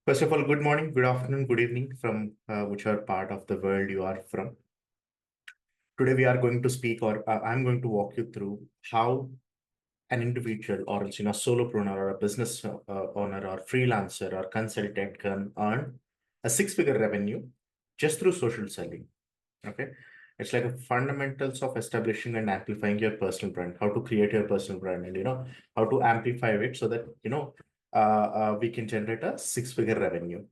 First of all, good morning, good afternoon, good evening from whichever part of the world you are from. Today, we are going to speak, or I'm going to walk you through how an individual, or else, solopreneur, or a business owner, or freelancer, or consultant can earn a six-figure revenue just through social selling. Okay, it's like a fundamentals of establishing and amplifying your personal brand, how to create your personal brand, and how to amplify it so that we can generate a six-figure revenue.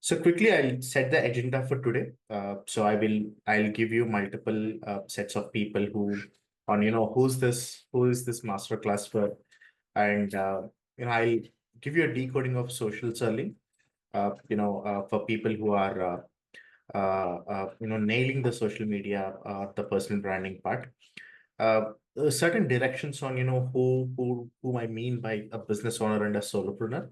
So quickly, I'll set the agenda for today. I'll give you multiple sets of people who, on who is this masterclass for, and I'll give you a decoding of social selling. For people who are nailing the social media, the personal branding part. Certain directions on whom I mean by a business owner and a solopreneur,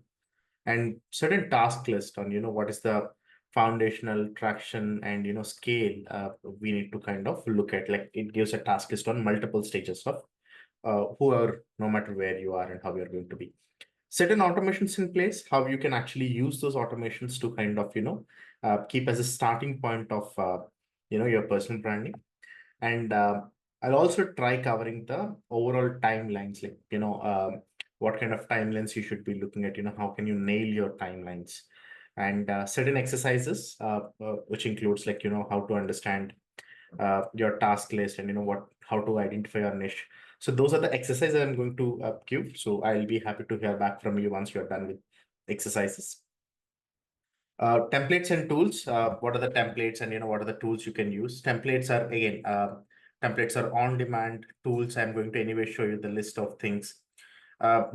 and certain task list on what is the foundational traction and scale we need to kind of look at. Like, it gives a task list on multiple stages of whoever, no matter where you are and how you're going to be. Certain automations in place, how you can actually use those automations to kind of keep as a starting point of your personal branding. And I'll also try covering the overall timelines, like, what kind of timelines you should be looking at, how can you nail your timelines, and certain exercises, which includes, like, how to understand your task list, and how to identify your niche. So those are the exercises I'm going to give. So I'll be happy to hear back from you once you're done with exercises. Templates and tools. What are the templates, and what are the tools you can use? Templates are on-demand tools. I'm going to anyway show you the list of things,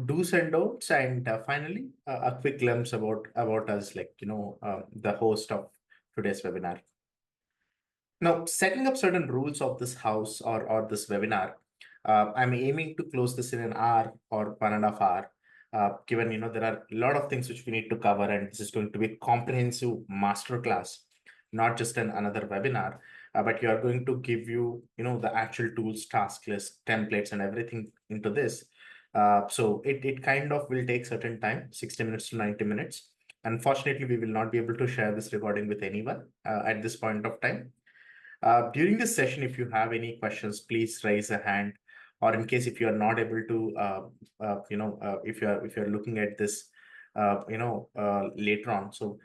do's and don'ts, and finally a quick glimpse about us, like, the host of today's webinar. Now, setting up certain rules of this house, or this webinar, I'm aiming to close this in an hour or 1.5 hours. Given there are a lot of things which we need to cover, and this is going to be a comprehensive masterclass, not just another webinar, but you are going to give the actual tools, task list, templates, and everything into this. So it kind of will take certain time, 60 minutes to 90 minutes. Unfortunately, we will not be able to share this recording with anyone at this point of time. During this session, if you have any questions, please raise a hand. Or in case if you are not able to, if you're looking at this, later on, so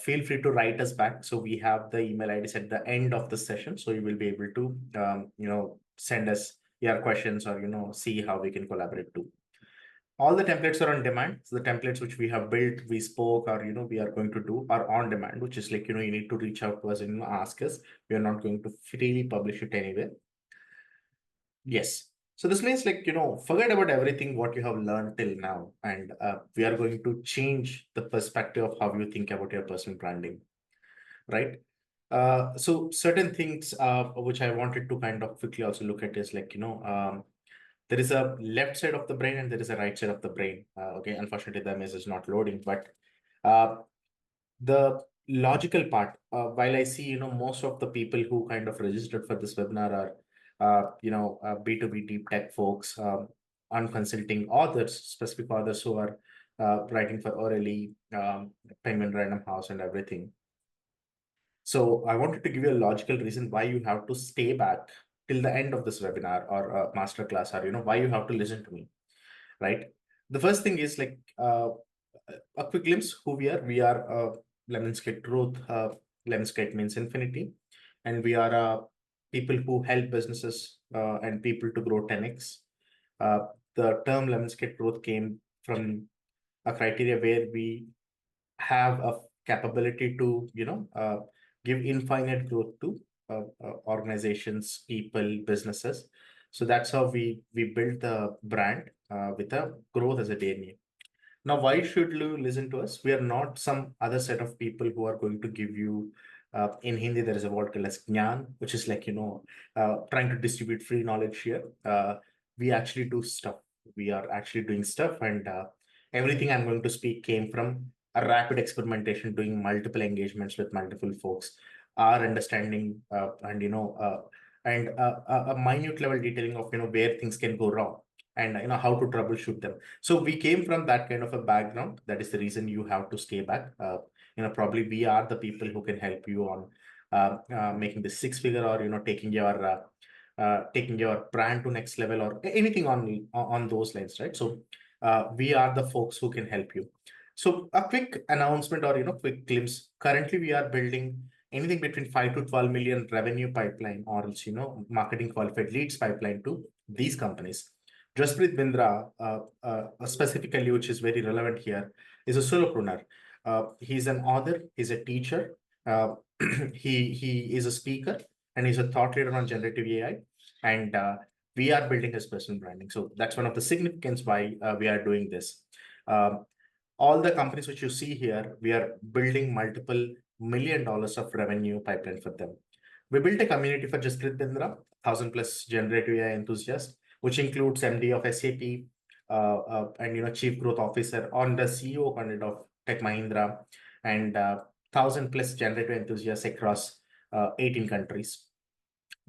feel free to write us back. So we have the email IDs at the end of the session, so you will be able to, send us your questions, or see how we can collaborate too. All the templates are on demand. So the templates which we have built, we spoke, or we are going to do, are on demand, which is like, you need to reach out to us and ask us. We are not going to freely publish it anywhere. Yes. So this means, like, forget about everything what you have learned till now, and we are going to change the perspective of how you think about your personal branding, right? So certain things which I wanted to kind of quickly also look at is, like, there is a left side of the brain and there is a right side of the brain. Okay, unfortunately, the image is not loading, but uh, the logical part, while I see, most of the people who kind of registered for this webinar are, B2B deep tech folks, on consulting authors, specific authors who are writing for Orally, Penguin Random House, and everything. So I wanted to give you a logical reason why you have to stay back till the end of this webinar or masterclass, or why you have to listen to me, right? The first thing is, like, a quick glimpse who we are. We are Lemonscape Growth. Lemonscape means infinity, and we are people who help businesses and people to grow 10x. The term Lemonscape Growth came from a criteria where we have a capability to give infinite growth to organizations, people, businesses. So that's how we build the brand with a growth as a DNA. Now, why should you listen to us? We are not some other set of people who are going to give you, in Hindi, there is a word called as Jnan, which is like, trying to distribute free knowledge here. We actually do stuff. We are actually doing stuff. And everything I'm going to speak came from a rapid experimentation, doing multiple engagements with multiple folks, our understanding, and a minute level detailing of, where things can go wrong. and how to troubleshoot them. So we came from that kind of a background. That is the reason you have to stay back. Probably we are the people who can help you on making the six figure, or taking your brand to next level, or anything on those lines, right? So we are the folks who can help you. So a quick announcement, or quick glimpse. Currently, we are building anything between 5 to 12 million revenue pipeline, or else marketing qualified leads pipeline to these companies. Jaspreet Bindra, specifically, which is very relevant here, is a solopreneur. He's an author, he's a teacher, uh, he is a speaker, and he's a thought leader on generative AI. And we are building his personal branding. So that's one of the significance why we are doing this. Um, all the companies which you see here, we are building multiple $1 million of revenue pipeline for them. We built a community for Jasprit Bindra, 1,000+ generative AI enthusiasts, which includes MD of SAP, and Chief Growth Officer on the CEO candidate of Tech Mahindra, and 1,000+ generative enthusiasts across 18 countries.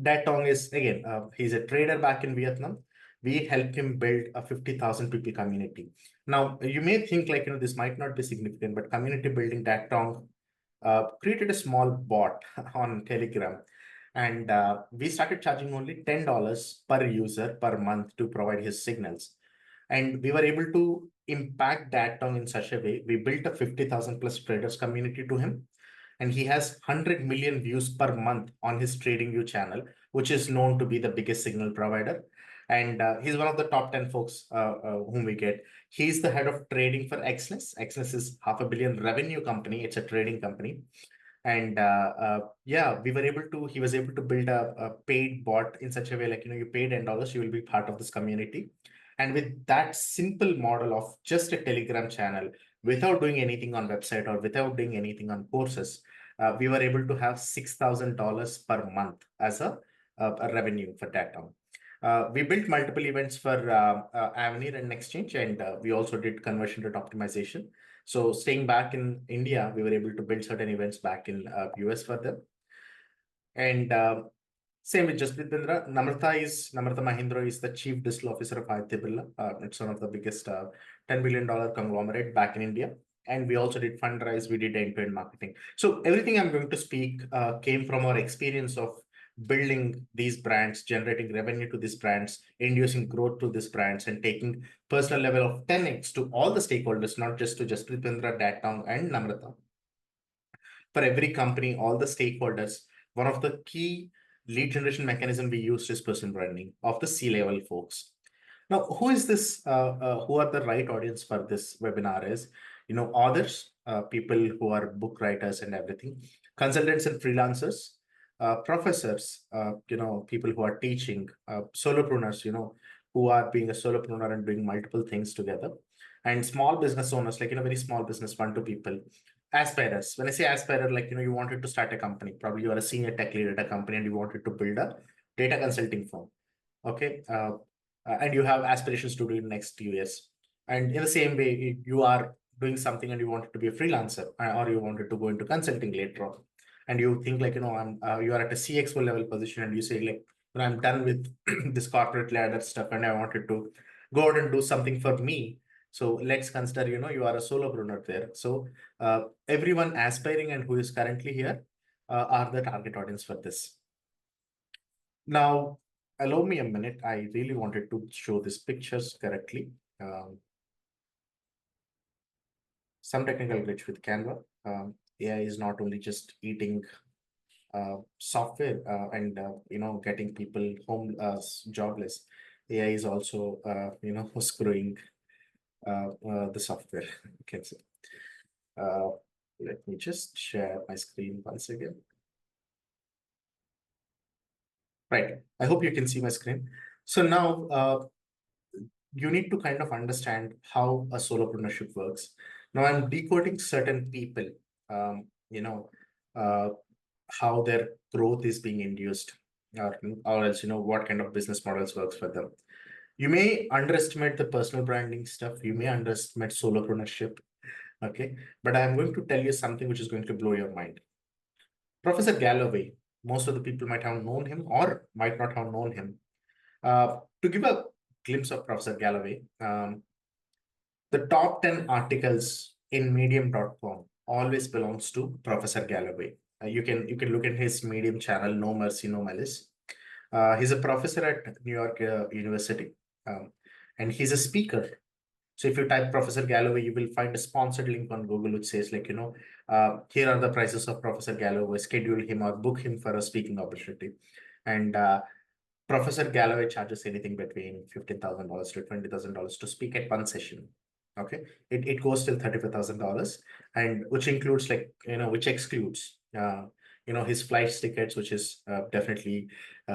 Dat Tong is again, he's a trader back in Vietnam. We helped him build a 50,000 people community. Now, you may think like, this might not be significant, but community building, Dat Tong created a small bot on Telegram. And we started charging only $10 per user per month to provide his signals. And we were able to impact Dat Tong in such a way. We built a 50,000+ traders community to him, and he has 100 million views per month on his TradingView channel, which is known to be the biggest signal provider. And he's one of the top 10 folks whom we get. He's the head of trading for Exness. Exness is $500 million revenue company. It's a trading company. And yeah, he was able to build a paid bot in such a way, like, you pay $10, you will be part of this community. And with that simple model of just a Telegram channel, without doing anything on website or without doing anything on courses, we were able to have $6,000 per month as a revenue for that town. We built multiple events for Avenir and Exchange, and we also did conversion rate optimization. So staying back in India, we were able to build certain events back in US for them. And same with Jasprit Bindra. Namrata Mahindra is the Chief Digital Officer of Aditya Birla. It's one of the biggest $10 billion conglomerate back in India. And we also did fundraise, we did end-to-end marketing. So everything I'm going to speak came from our experience of building these brands, generating revenue to these brands, inducing growth to these brands, and taking personal level of 10x to all the stakeholders, not just to Jasprit Bindra, Dat Tong, and Namrata. For every company, all the stakeholders, one of the key lead generation mechanism we used is personal branding of the C-level folks. Now, who is this? Who are the right audience for this webinar is, authors, people who are book writers and everything, consultants and freelancers, professors, people who are teaching, solopreneurs, who are being a solopreneur and doing multiple things together, and small business owners, like, very small business, one to people, aspirers. When I say aspirer, like, you wanted to start a company, probably you are a senior tech lead at a company and you wanted to build a data consulting firm. Okay. And you have aspirations to do in next few years. And in the same way, you are doing something and you wanted to be a freelancer, or you wanted to go into consulting later on. And you think like, you are at a CXO level position and you say like, I'm done with this corporate ladder stuff and I wanted to go out and do something for me. So let's consider, you are a solopreneur there. So everyone aspiring and who is currently here are the target audience for this. Now, allow me a minute. I really wanted to show these pictures correctly. Some technical glitch with Canva. AI is not only just eating software and getting people home jobless. AI is also screwing the software. Okay, so let me just share my screen once again. Right. I hope you can see my screen. So now you need to kind of understand how a solopreneurship works. Now I'm decoding certain people, uh, how their growth is being induced, or else, what kind of business models works for them. You may underestimate the personal branding stuff. You may underestimate solopreneurship. Okay. But I'm going to tell you something which is going to blow your mind. Professor Galloway, most of the people might have known him or might not have known him. To give a glimpse of Professor Galloway. The top 10 articles in medium.com always belongs to Professor Galloway. You can look at his Medium channel, No Mercy, No Malice. He's a professor at New York University, um, and he's a speaker. So if you type Professor Galloway, you will find a sponsored link on Google which says like, here are the prices of Professor Galloway, schedule him or book him for a speaking opportunity. And Professor Galloway charges anything between $15,000 to $20,000 to speak at one session. Okay, it goes till $35,000, and which includes which excludes his flight tickets, which is definitely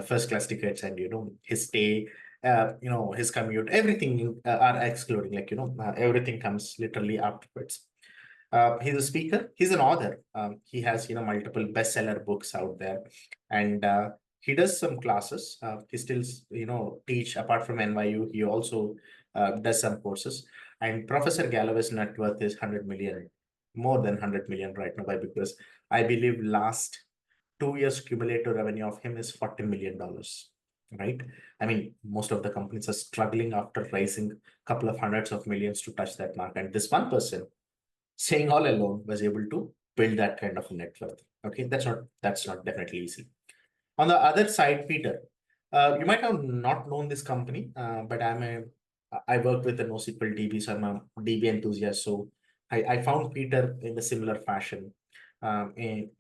first class tickets, and his stay, his commute, everything are excluding, everything comes literally afterwards. He's a speaker. He's an author. He has multiple bestseller books out there, and he does some classes. He still teach apart from NYU. He also does some courses. And Professor Galloway's net worth is 100 million, more than 100 million right now. Why? Because I believe last 2 years cumulative revenue of him is $40 million. Right? I mean, most of the companies are struggling after raising a couple of hundreds of millions to touch that mark, and this one person saying all alone was able to build that kind of a net worth. Okay, that's not definitely easy. On the other side, Peter, you might have not known this company, but I work with the NoSQL DB, so I'm a DB enthusiast. So I found Peter in a similar fashion. And,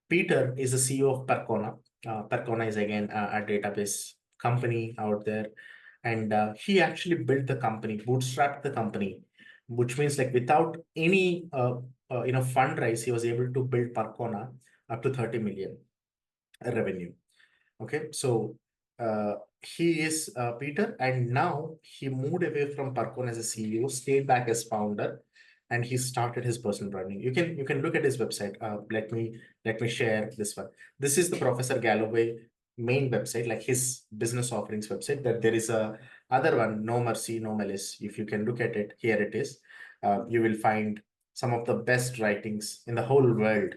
Peter is the CEO of Percona. Percona is again a database company out there, and he actually built the company, bootstrapped the company, which means like without any fundraise, he was able to build Percona up to 30 million revenue. Okay, so he is Peter, and now he moved away from Percon as a CEO, stayed back as founder, and he started his personal branding. You can look at his website. Let me share this one. This is the Professor Galloway main website, like his business offerings website. That there is a other one, No Mercy, No Malice. If you can look at it, here it is. You will find some of the best writings in the whole world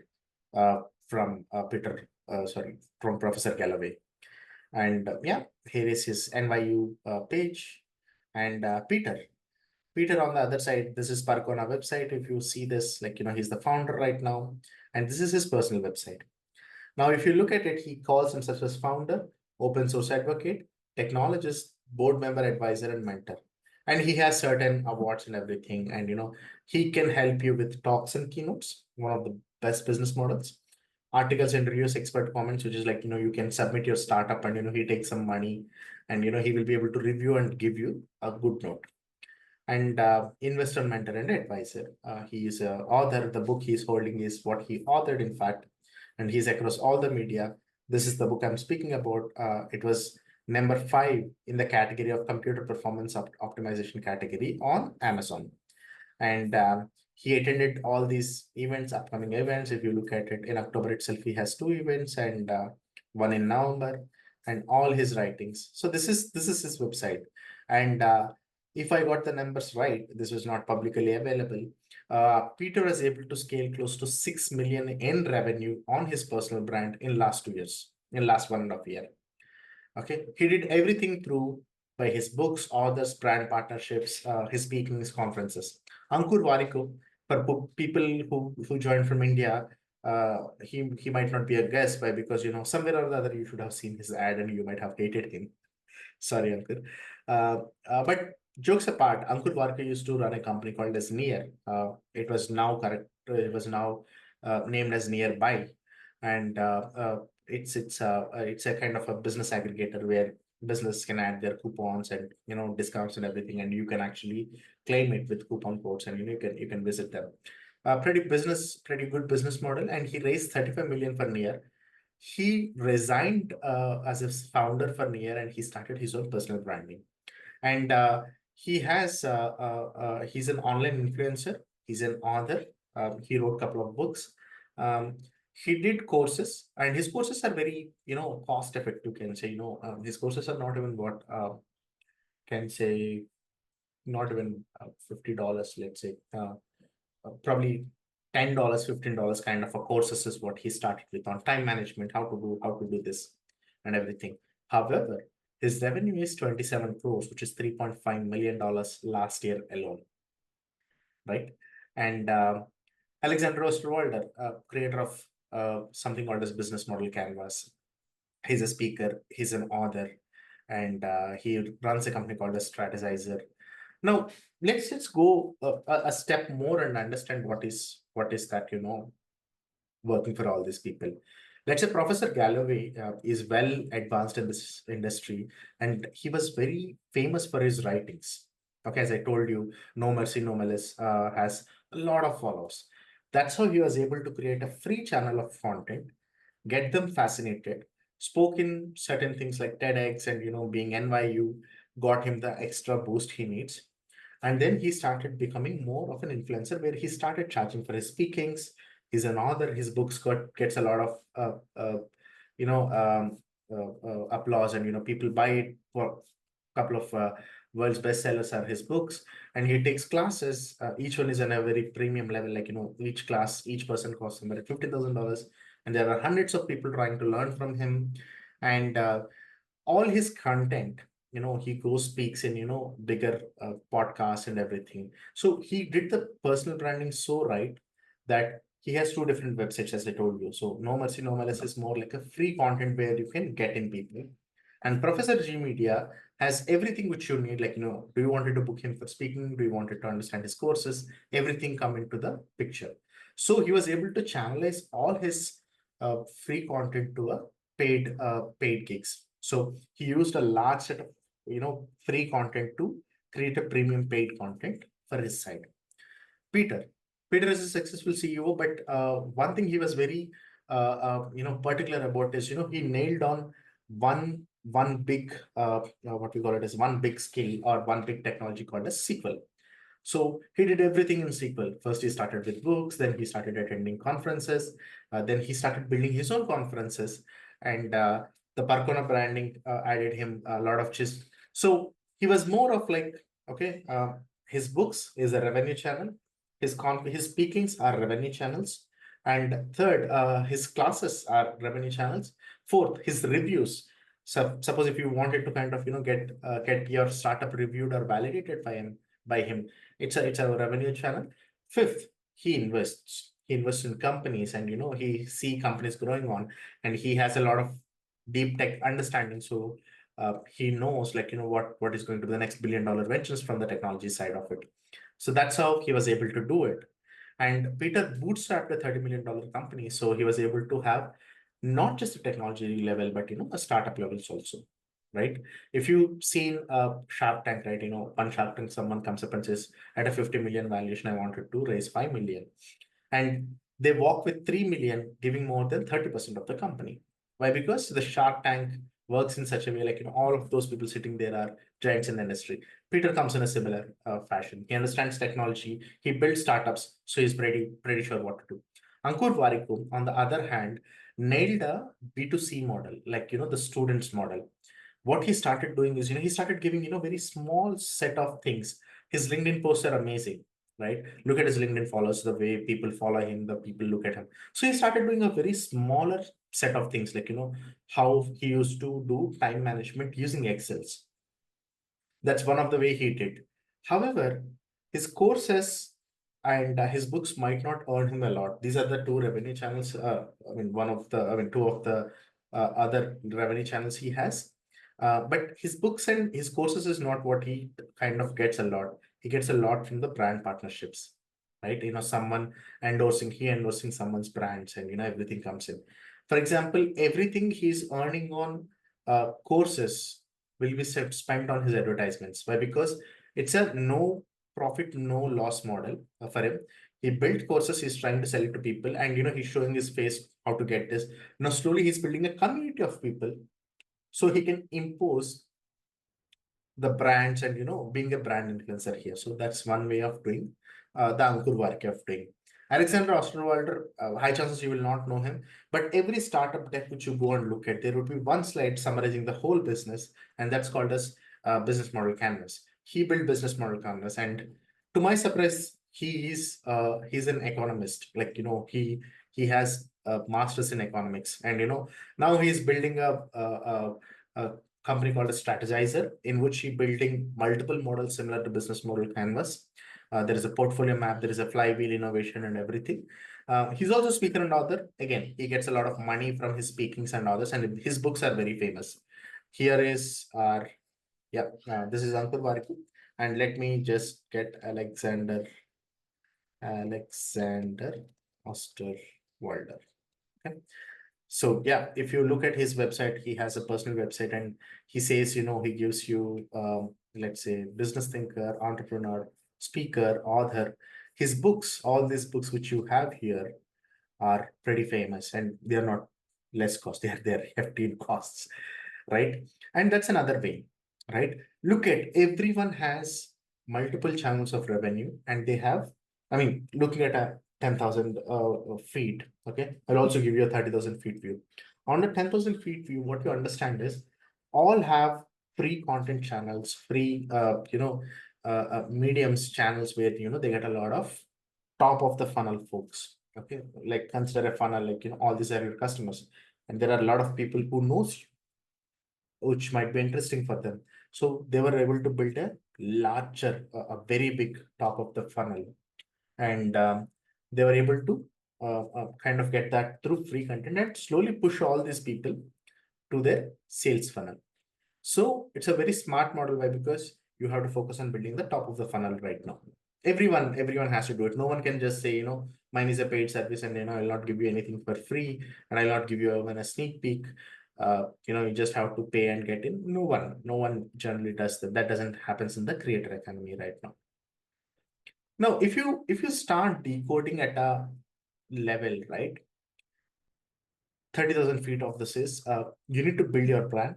from from Professor Galloway. And yeah, here is his NYU page. And Peter on the other side, this is Parkona website. If you see this, he's the founder right now. And this is his personal website. Now, if you look at it, he calls himself as founder, open source advocate, technologist, board member, advisor, and mentor. And he has certain awards and everything. And, he can help you with talks and keynotes, one of the best business models. Articles, interviews, expert comments, which is you can submit your startup and, he takes some money and, he will be able to review and give you a good note. And investor, mentor, and advisor. He is an author. The book he's holding is what he authored, in fact, and he's across all the media. This is the book I'm speaking about. It was number 5 in the category of computer performance optimization category on Amazon. And he attended all these events, upcoming events. If you look at it, in October itself, he has 2 events and one in November, and all his writings. So this is his website. And if I got the numbers right, this was not publicly available. Peter was able to scale close to 6 million in revenue on his personal brand in last 2 years, in last 1.5 year. Okay, he did everything through by his books, authors, brand partnerships, his speaking, his conferences. Ankur Warikoo, for people who joined from India, he might not be a guest, by because somewhere or the other you should have seen his ad and you might have hated him. Sorry, Ankur. But jokes apart, Ankur Warikoo used to run a company called as Near. It was now correct. It was now named as Nearby, and it's a kind of a business aggregator where business can add their coupons and discounts and everything, and you can actually claim it with coupon codes, and you can visit them. Pretty good business model, and he raised 35 million for Near. He resigned as a founder for Near, and he started his own personal branding. And he's an online influencer. He's an author. He wrote a couple of books. He did courses, and his courses are very cost effective. Can say his courses are not even what can say not even $50. Let's say probably $10, $15 kind of a courses is what he started with on time management, how to do this and everything. However, His revenue is 27 crores, which is $3.5 million last year alone, right? And Alexander Osterwalder, creator of something called as Business Model Canvas. He's a speaker, he's an author, and he runs a company called a Strategizer. Now, let's just go a step more and understand what is that, working for all these people. Let's say Professor Galloway is well advanced in this industry, and he was very famous for his writings. Okay, as I told you, No Mercy, No Malice has a lot of followers. That's how he was able to create a free channel of content, get them fascinated, spoke in certain things like TEDx and being NYU, got him the extra boost he needs. And then he started becoming more of an influencer where he started charging for his speakings. He's an author. His books gets a lot of you know um, applause, and people buy it. For a couple of world's bestsellers are his books, and he takes classes. Each one is on a very premium level. Like each class, each person costs somewhere at $50,000, and there are hundreds of people trying to learn from him. And all his content, he goes speaks in bigger podcasts and everything. So he did the personal branding so right that he has two different websites, as I told you. So No Mercy, No Malice is more like a free content where you can get in people, and Professor G Media has everything which you need. Like, do you wanted to book him for speaking, do you wanted to understand his courses, everything come into the picture. So he was able to channelize all his free content to a paid gigs. So he used a large set of free content to create a premium paid content for his site. Peter. Peter is a successful CEO, but one thing he was very particular about is he nailed on one big what we call it as one big skill or one big technology called as SQL. So he did everything in SQL. First, he started with books, then he started attending conferences, then he started building his own conferences, and the Parkona branding added him a lot of just. So he was more of like, okay, his books is a revenue channel, his speakings are revenue channels, and third, his classes are revenue channels. Fourth, his reviews. So suppose if you wanted to kind of get your startup reviewed or validated by him, it's a revenue channel. Fifth, he invests. He invests in companies, and he see companies growing on, and he has a lot of deep tech understanding. So he knows like what is going to be the next billion-dollar ventures from the technology side of it. So that's how he was able to do it. And Peter bootstrapped a $30 million company, so he was able to have not just a technology level, but a startup levels also, right? If you've seen Shark Tank, right? On Shark Tank, someone comes up and says, at a 50 million valuation, I wanted to raise 5 million. And they walk with 3 million, giving more than 30% of the company. Why? Because the Shark Tank works in such a way, like, all of those people sitting there are giants in the industry. Peter comes in a similar fashion. He understands technology. He builds startups, so he's pretty sure what to do. Ankur Warikoo, on the other hand, nailed a B2C model, like, the students model. What he started doing is, he started giving, very small set of things. His LinkedIn posts are amazing, right? Look at his LinkedIn followers, the way people follow him, the people look at him. So he started doing a very smaller set of things, like, how he used to do time management using Excels. That's one of the way he did. However, his courses and his books might not earn him a lot. These are the two revenue channels. Two of the other revenue channels he has. But his books and his courses is not what he kind of gets a lot. He gets a lot from the brand partnerships, right? Someone endorsing someone's brands, and everything comes in. For example, everything he's earning on courses will be spent on his advertisements. Why? Because it's a no profit, no loss model for him. He built courses, he's trying to sell it to people, and he's showing his face how to get this. Now, slowly he's building a community of people so he can impose the brands and being a brand influencer here. So that's one way of doing the Ankur Warke of doing. Alexander Osterwalder, high chances you will not know him, but every startup deck which you go and look at, there would be one slide summarizing the whole business, and that's called as business model canvas. He built business model canvas, and to my surprise, he's an economist. Like he has a master's in economics, and now he's building a company called a Strategizer, in which he building multiple models similar to business model canvas. There is a portfolio map, there is a flywheel innovation and everything. He's also speaker and author. Again, he gets a lot of money from his speakings and others, and his books are very famous. Here is our, yeah, this is Ankur Varki. And let me just get Alexander Osterwalder. Okay. So yeah, if you look at his website, he has a personal website, and he says, he gives you, let's say, business thinker, entrepreneur, speaker, author. His books, all these books which you have here are pretty famous, and they are not less cost. They're hefty in costs, right? And that's another way, right? Look at, everyone has multiple channels of revenue, and they have, I mean, looking at a 10,000 feet, okay? I'll also give you a 30,000 feet view. On the 10,000 feet view, what you understand is all have free content channels, free, mediums channels where, they get a lot of top of the funnel folks. Okay. Like consider a funnel, like, all these are your customers. And there are a lot of people who knows you, which might be interesting for them. So they were able to build a larger, a very big top of the funnel. And they were able to kind of get that through free content and slowly push all these people to their sales funnel. So it's a very smart model. Why? Because you have to focus on building the top of the funnel right now. Everyone has to do it. No one can just say, mine is a paid service, and I'll not give you anything for free, and I'll not give you even a sneak peek. You just have to pay and get in. No one generally does that. That doesn't happen in the creator economy right now. Now, if you start decoding at a level, right? 30,000 feet of this is, you need to build your brand.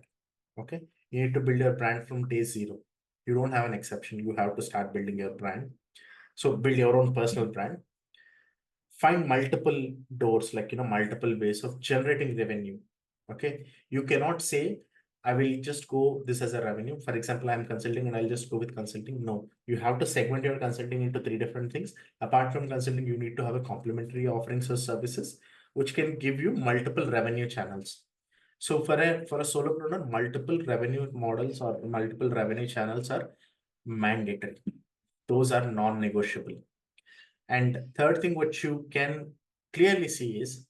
Okay. You need to build your brand from day zero. You don't have an exception. You have to start building your brand. So build your own personal brand. Find multiple doors, like, multiple ways of generating revenue. Okay. You cannot say, I will just go this as a revenue. For example, I'm consulting and I'll just go with consulting. No, you have to segment your consulting into 3 different things. Apart from consulting, you need to have a complementary offerings or services, which can give you multiple revenue channels. So for a solopreneur, multiple revenue models or multiple revenue channels are mandatory. Those are non-negotiable. And third thing, which you can clearly see is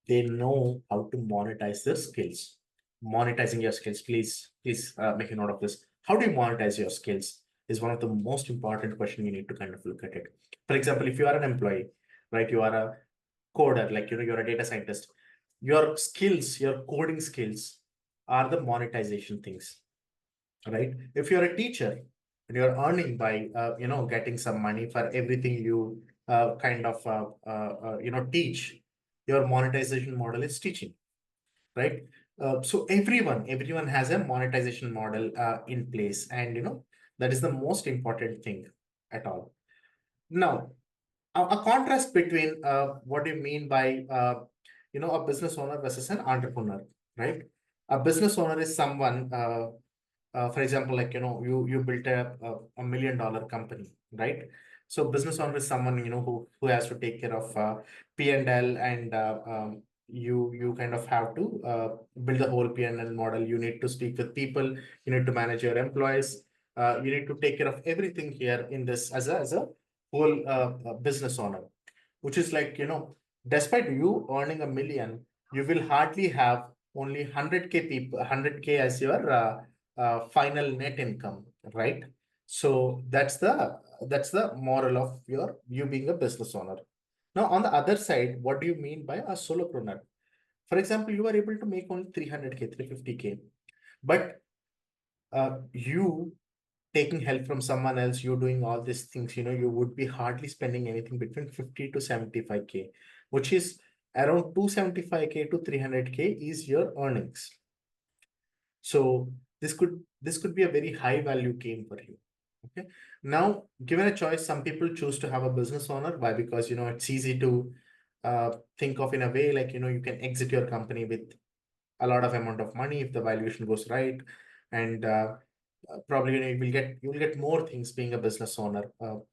they know how to monetize their skills. Monetizing your skills, please make a note of this. How do you monetize your skills is one of the most important question you need to kind of look at it. For example, if you are an employee, right, you are a coder, like, you're a data scientist, your skills, your coding skills are the monetization things, right? If you're a teacher and you're earning by, getting some money for everything you teach, your monetization model is teaching, right? So everyone has a monetization model in place, and that is the most important thing at all. Now, a contrast between what do you mean by a business owner versus an entrepreneur, right? A business owner is someone, for example, like, you built a $1 million company, right? So business owner is someone, who has to take care of P&L, and you kind of have to build the whole P&L model. You need to speak with people, you need to manage your employees, you need to take care of everything here in this as a whole business owner, which is like, despite you earning $1 million, you will hardly have only 100K people, 100K as your final net income, right? So that's the moral of you being a business owner. Now, on the other side, what do you mean by a solopreneur? For example, you are able to make only 300K, 350K, but you taking help from someone else, you're doing all these things, you would be hardly spending anything between 50 to 75K, which is around 275K to 300K is your earnings. So this could be a very high value game for you. Okay. Now, given a choice, some people choose to have a business owner. Why? Because it's easy to think of in a way, like, you can exit your company with a lot of amount of money if the valuation goes right, and probably you will get more things being a business owner.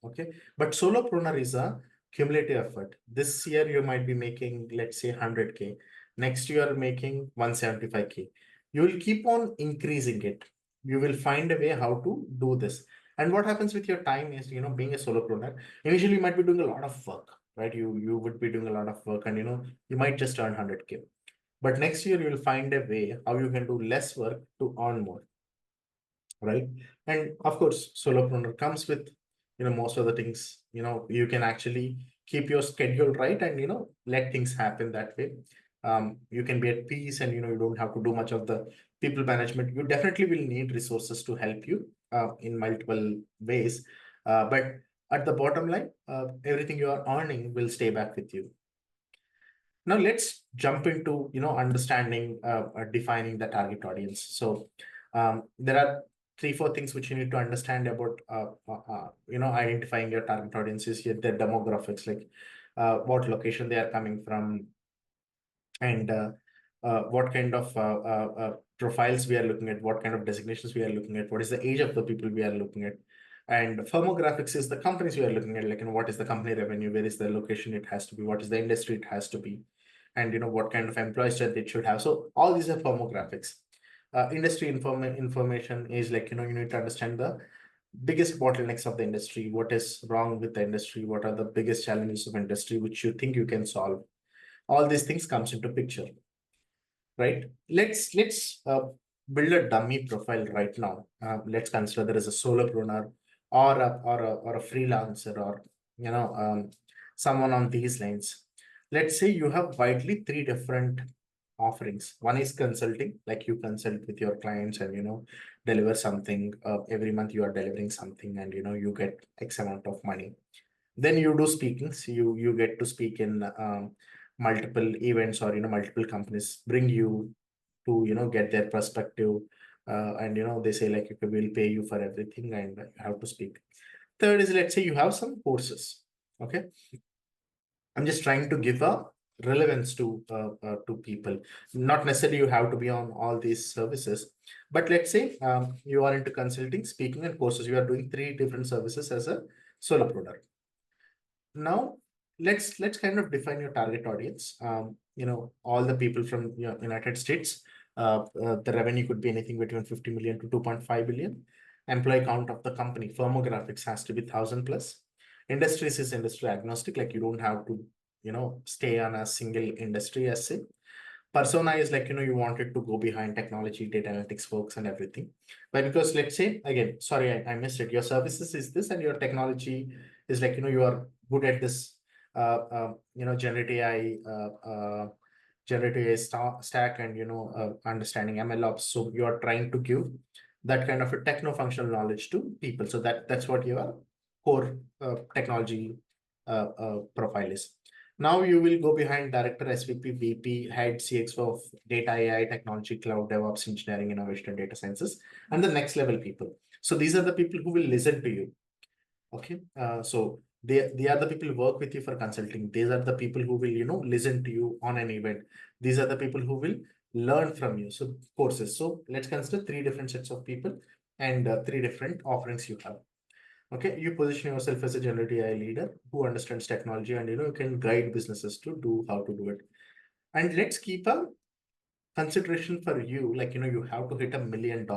Okay, but solopreneur is a cumulative effort. This year you might be making, let's say, 100K. Next year making 175K. You will keep on increasing it. You will find a way how to do this. And what happens with your time is, being a solopreneur, initially you might be doing a lot of work, right? You would be doing a lot of work, and you might just earn 100K. But next year you will find a way how you can do less work to earn more, right? And of course, solopreneur comes with, most of the things, you can actually keep your schedule right, and, let things happen that way. You can be at peace, and, you don't have to do much of the people management. You definitely will need resources to help you in multiple ways. But at the bottom line, everything you are earning will stay back with you. Now let's jump into understanding, defining the target audience. So there are three, four things which you need to understand about identifying your target audiences. Here, their demographics, like what location they are coming from, and what kind of profiles we are looking at, what kind of designations we are looking at, what is the age of the people we are looking at. And firmographics is the companies we are looking at, like, what is the company revenue, where is the location it has to be, what is the industry it has to be, and what kind of employee strength it should have. So all these are firmographics. Industry information is like, you need to understand the biggest bottlenecks of the industry, what is wrong with the industry, what are the biggest challenges of industry which you think you can solve. All these things comes into picture, right? Let's build a dummy profile right now. Let's consider there is a solopreneur, or a freelancer, or someone on these lines. Let's say you have widely three different offerings. One is consulting, like you consult with your clients, and deliver something. Every month you are delivering something, and you get X amount of money. Then you do speakings. You get to speak in multiple events, or multiple companies bring you to get their perspective, and they say, like, okay, we'll pay you for everything, and you have to speak. Third is, let's say you have some courses. Okay, I'm just trying to give a relevance to people. Not necessarily you have to be on all these services, but let's say you are into consulting, speaking, and courses. You are doing three different services as a solopreneur. Now let's kind of define your target audience. All the people from United States. The revenue could be anything between 50 million to 2.5 billion. Employee count of the company, firmographics, has to be 1,000 plus. Industries is industry agnostic, like you don't have to stay on a single industry as say. Persona is like, you wanted to go behind technology, data analytics folks, and everything. But because, let's say, again, sorry, I missed it, your services is this, and your technology is like, you are good at this, generative AI, stack, and understanding MLOps. So you are trying to give that kind of a techno-functional knowledge to people. So that's what your core technology profile is. Now you will go behind director, SVP, VP, head, CXO of data, AI, technology, cloud, DevOps, engineering, innovation, and data sciences, and the next level people. So these are the people who will listen to you. Okay, so they are the people who work with you for consulting. These are the people who will listen to you on an event. These are the people who will learn from you. So courses. So let's consider three different sets of people, and three different offerings you have. Okay, you position yourself as a generative AI leader who understands technology, and you can guide businesses to do how to do it. And let's keep a consideration for you, like you have to hit $1 million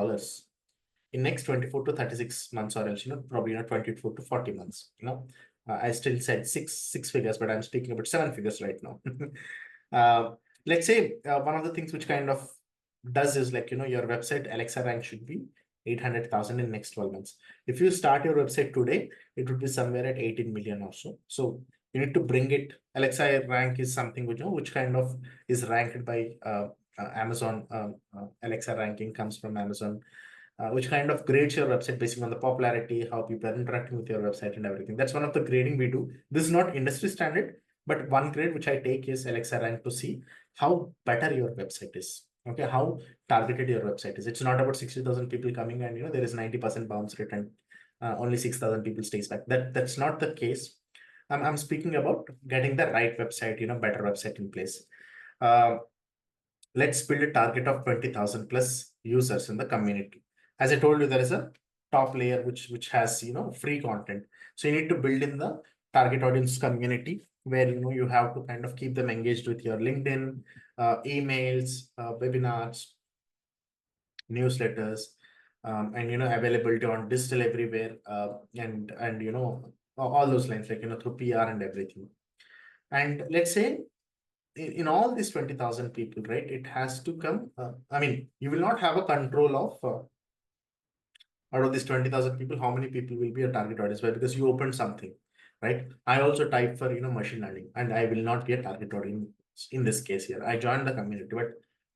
in next 24 to 36 months, or else probably 24 to 40 months. I still said six figures, but I'm speaking about seven figures right now. Let's say one of the things which kind of does is, like your website Alexa rank should be 800,000 in next 12 months. If you start your website today, it would be somewhere at 18 million or so. So you need to bring it. Alexa rank is something which kind of is ranked by Amazon. Alexa ranking comes from Amazon, which kind of grades your website based on the popularity, how people are interacting with your website, and everything. That's one of the grading we do. This is not industry standard, but one grade which I take is Alexa rank, to see how better your website is. Okay, how targeted your website is. It's not about 60,000 people coming, and there is 90% bounce rate, and only 6,000 people stays back. That's not the case. I'm speaking about getting the right website, better website in place. Uh, let's build a target of 20,000 plus users in the community. As I told you, there is a top layer which has free content. So you need to build in the target audience community, where you have to kind of keep them engaged with your LinkedIn, emails, webinars, newsletters, and availability on digital everywhere, and all those lines, like through PR and everything. And let's say in all these 20,000 people, right, it has to come. I mean, you will not have a control of out of these 20,000 people, how many people will be a target audience? Why? Because you opened something, right? I also type for machine learning, and I will not be a target audience in this case here. I joined the community, but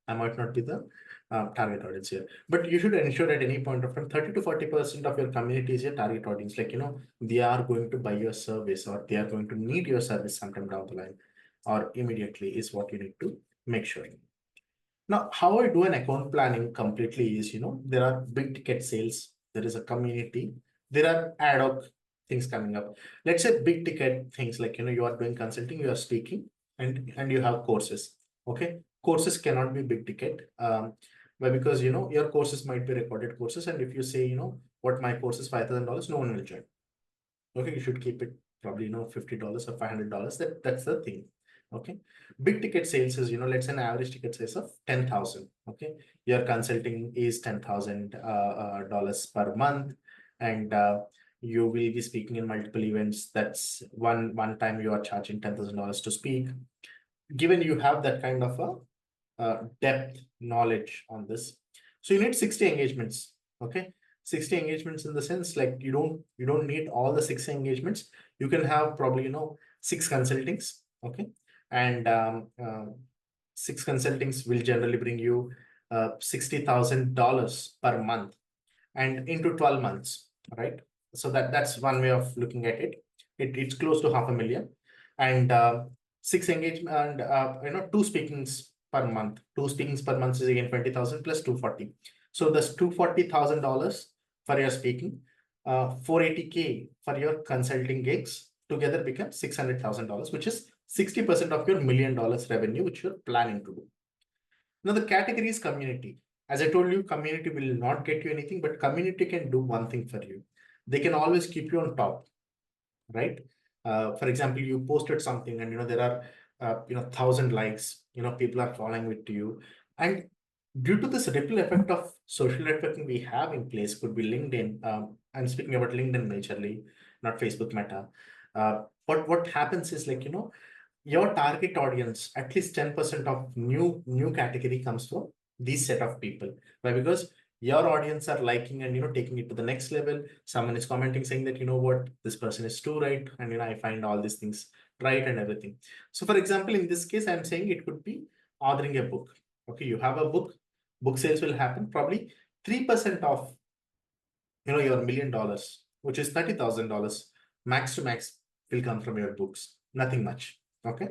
I might not be the target audience here. But you should ensure at any point of time, 30 to 40% of your community is your target audience. Like they are going to buy your service, or they are going to need your service sometime down the line, or immediately, is what you need to make sure. Now, how I do an account planning completely is, there are big ticket sales, there is a community, there are ad hoc things coming up. Let's say big ticket things like, you are doing consulting, you are speaking, and you have courses. Okay. Courses cannot be big ticket. But because, your courses might be recorded courses. And if you say, what my course is $5,000, no one will join. Okay. You should keep it probably, $50 or $500. That's the thing. Okay. Big ticket sales is, let's say an average ticket size of 10,000. Okay. Your consulting is $10,000 dollars per month. And you will be speaking in multiple events. That's one time you are charging $10,000 to speak. Given you have that kind of a depth knowledge on this, so you need 60 engagements. Okay. 60 engagements in the sense, like you don't need all the 60 engagements. You can have probably 6 consultings. Okay. And 6 consultings will generally bring you $60,000 per month, and into 12 months, right? So that's one way of looking at it. It's close to $500,000. And 6 engagement, and 2 speakings per month. 2 speakings per month is again 20,000 plus 240. So that's $240,000 for your speaking, 480K for your consulting gigs, together become $600,000, which is 60% of your $1 million revenue, which you're planning to do. Now, the category is community. As I told you, community will not get you anything, but community can do one thing for you. They can always keep you on top, right? For example, you posted something, and there are 1,000 likes. People are following with you, and due to this ripple effect of social networking we have in place, could be LinkedIn. I'm speaking about LinkedIn majorly, not Facebook Meta. But what happens is, like your target audience, at least 10% of new category comes from these set of people. Why? Because your audience are liking and taking it to the next level. Someone is commenting saying that, what, this person is too right, and I find all these things right and everything. So for example, in this case, I'm saying it could be authoring a book. Okay, you have a book sales will happen probably 3% of your $1 million, which is $30,000 max to max, will come from your books. Nothing much. Okay.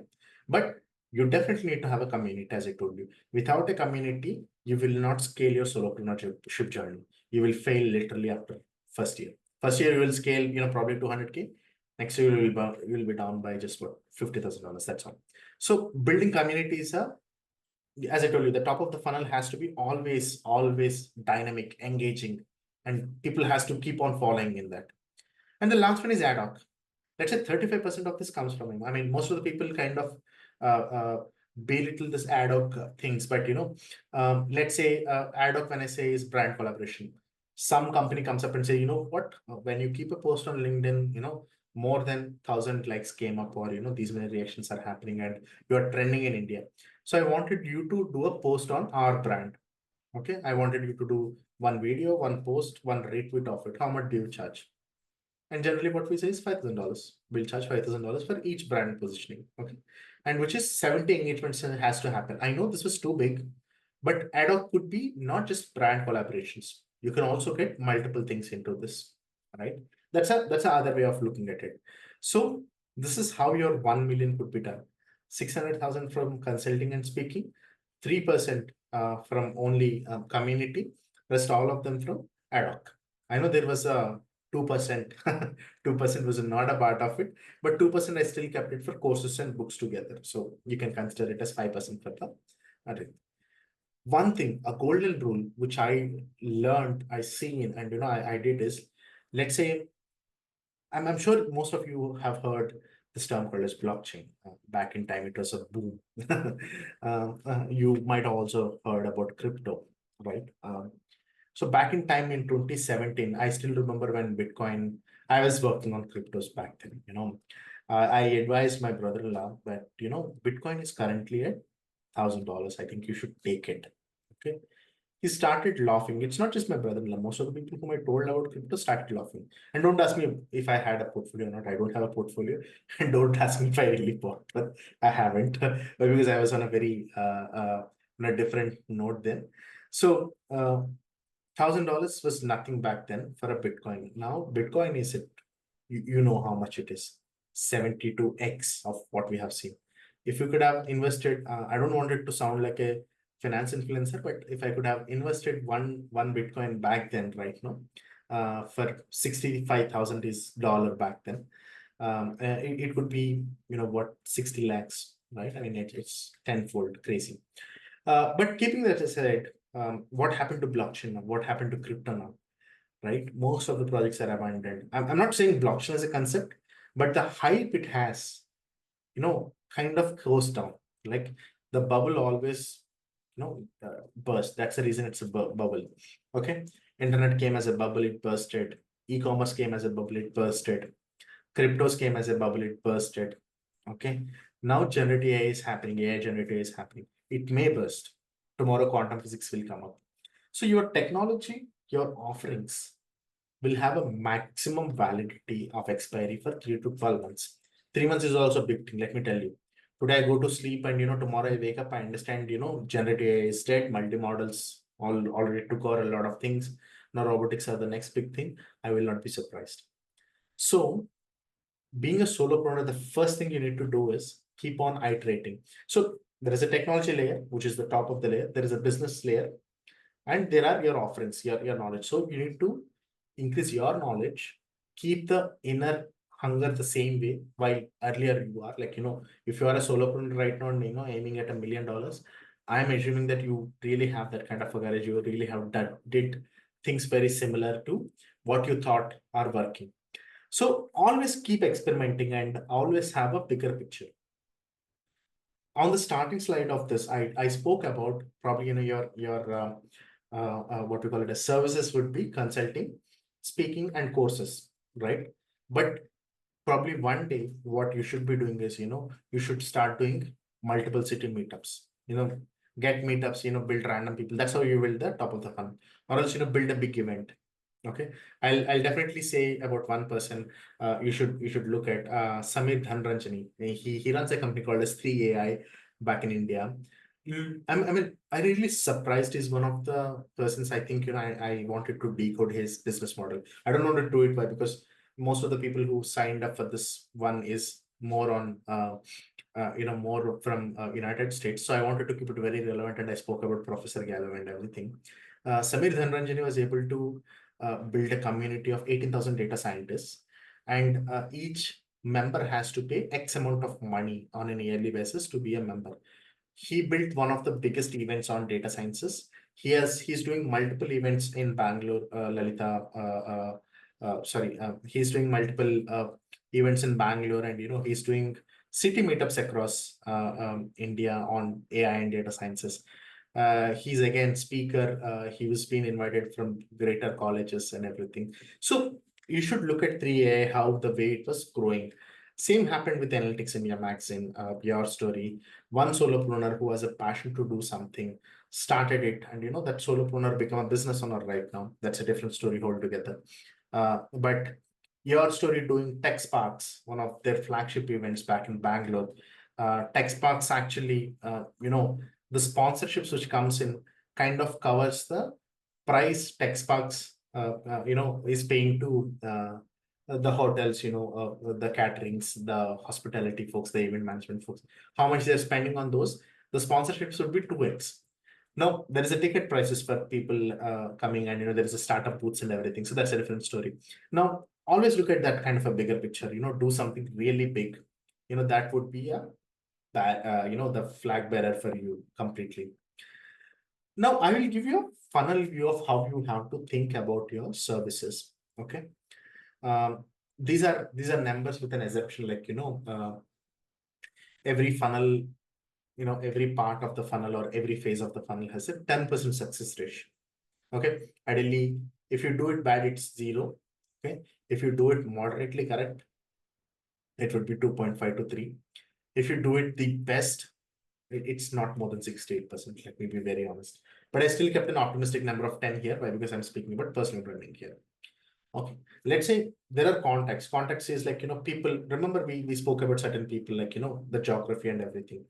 But you definitely need to have a community, as I told you. Without a community, you will not scale your solopreneurship journey. You will fail literally after first year. First year, you will scale, probably 200K. Next year, you will be down by just what, $50,000. That's all. So building communities are, as I told you, the top of the funnel has to be always dynamic, engaging, and people has to keep on following in that. And the last one is ad hoc. Let's say 35% of this comes from him. I mean, most of the people kind of belittle this ad hoc things, but let's say ad hoc, when I say, is brand collaboration. Some company comes up and say, what, when you keep a post on LinkedIn, more than 1,000 likes came up, or these many reactions are happening, and you are trending in India. So I wanted you to do a post on our brand. Okay, I wanted you to do one video, one post, one retweet of it. How much do you charge? And generally what we say is $5,000. We'll charge $5,000 for each brand positioning. Okay. And which is 70 engagements has to happen. I know this was too big, but ad hoc could be not just brand collaborations. You can also get multiple things into this, right? That's a other way of looking at it. So this is how your 1 million could be done. 600,000 from consulting and speaking, 3% from only community, rest all of them from ad hoc. I know there was a 2%. 2% was not a part of it, but 2% I still kept it for courses and books together. So you can consider it as 5% for the other. One thing, a golden rule, which I learned, I seen, and I did is, let's say, I'm sure most of you have heard this term called as blockchain. Back in time, it was a boom. You might have also heard about crypto, right? So back in time in 2017, I still remember when Bitcoin, I was working on cryptos back then, I advised my brother-in-law that, Bitcoin is currently at $1,000. I think you should take it. Okay. He started laughing. It's not just my brother-in-law. Most of the people whom I told about crypto started laughing. And don't ask me if I had a portfolio or not. I don't have a portfolio. And don't ask me if I really bought, but I haven't because I was on a very on a different note then. So $1,000 was nothing back then for a Bitcoin. Now Bitcoin is it. You know how much it is. 72x of what we have seen. If you could have invested, I don't want it to sound like a finance influencer, but if I could have invested one Bitcoin back then, right now, for 65,000 is dollar back then, it could be, what, 60 lakhs, right? I mean, it's tenfold crazy. But keeping that aside, what happened to blockchain now? What happened to crypto now? Right? Most of the projects are abandoned. I'm not saying blockchain as a concept, but the hype it has, kind of goes down. Like the bubble always, burst. That's the reason it's a bubble. Okay. Internet came as a bubble, it bursted. E-commerce came as a bubble, it bursted. Cryptos came as a bubble, it bursted. Okay. Now generative AI is happening, AI generative AI is happening. It may burst. Tomorrow, quantum physics will come up. So your technology, your offerings will have a maximum validity of expiry for 3 to 12 months. 3 months is also a big thing, let me tell you. Today I go to sleep and tomorrow I wake up, I understand, generative AI is dead, multi-models already took over a lot of things. Now robotics are the next big thing. I will not be surprised. So being a solopreneur, the first thing you need to do is keep on iterating. So there is a technology layer, which is the top of the layer. There is a business layer, and there are your offerings, your knowledge. So you need to increase your knowledge, keep the inner hunger the same way. While earlier you are like, if you are a solopreneur right now and aiming at $1 million, I'm assuming that you really have that kind of a courage. You really have did things very similar to what you thought are working. So always keep experimenting and always have a bigger picture. On the starting slide of this, I spoke about probably your what we call it as services would be consulting, speaking, and courses, right? But probably one day what you should be doing is you should start doing multiple city meetups. Get meetups. Build random people. That's how you build the top of the funnel, or else build a big event. Okay, I'll definitely say about one person you should look at Samir Dhanranjani. He runs a company called as 3AI back in India. I mean, I really surprised. He's one of the persons I think I wanted to decode his business model. I don't want to do it by because most of the people who signed up for this one is more on more from United States. So I wanted to keep it very relevant, and I spoke about Professor Gallo and everything. Samir Dhanranjani was able to build a community of 18,000 data scientists, and each member has to pay X amount of money on an yearly basis to be a member. He built one of the biggest events on data sciences. He's doing multiple events in Bangalore, Lalita. He's doing multiple events in Bangalore, and he's doing city meetups across India on AI and data sciences. He's again speaker. He was being invited from greater colleges and everything. So you should look at 3AI, how the way it was growing. Same happened with Analytics India magazine, your story. One solopreneur who has a passion to do something started it, and that solopreneur become a business owner right now. That's a different story altogether. But your story doing Tech Sparks, one of their flagship events back in Bangalore. Tech Sparks actually, the sponsorships which comes in kind of covers the price Tech Sparks, is paying to the hotels, the caterings, the hospitality folks, the event management folks, how much they're spending on those. The sponsorships would be 2x. Now, there is a ticket prices for people coming, and there is a startup booths and everything. So that's a different story. Now, always look at that kind of a bigger picture, do something really big. That would be the flag bearer for you completely. Now, I will give you a funnel view of how you have to think about your services. Okay. These are numbers with an assumption, like every funnel, every part of the funnel or every phase of the funnel has a 10% success ratio. Okay. Ideally, if you do it bad, it's 0. Okay. If you do it moderately correct, it would be 2.5 to 3. If you do it the best, it's not more than 68%. Let me be very honest. But I still kept an optimistic number of 10 here. Why? Because I'm speaking about personal branding here. Okay. Let's say there are contacts. Contacts is like, people. Remember, we spoke about certain people, like, the geography and everything.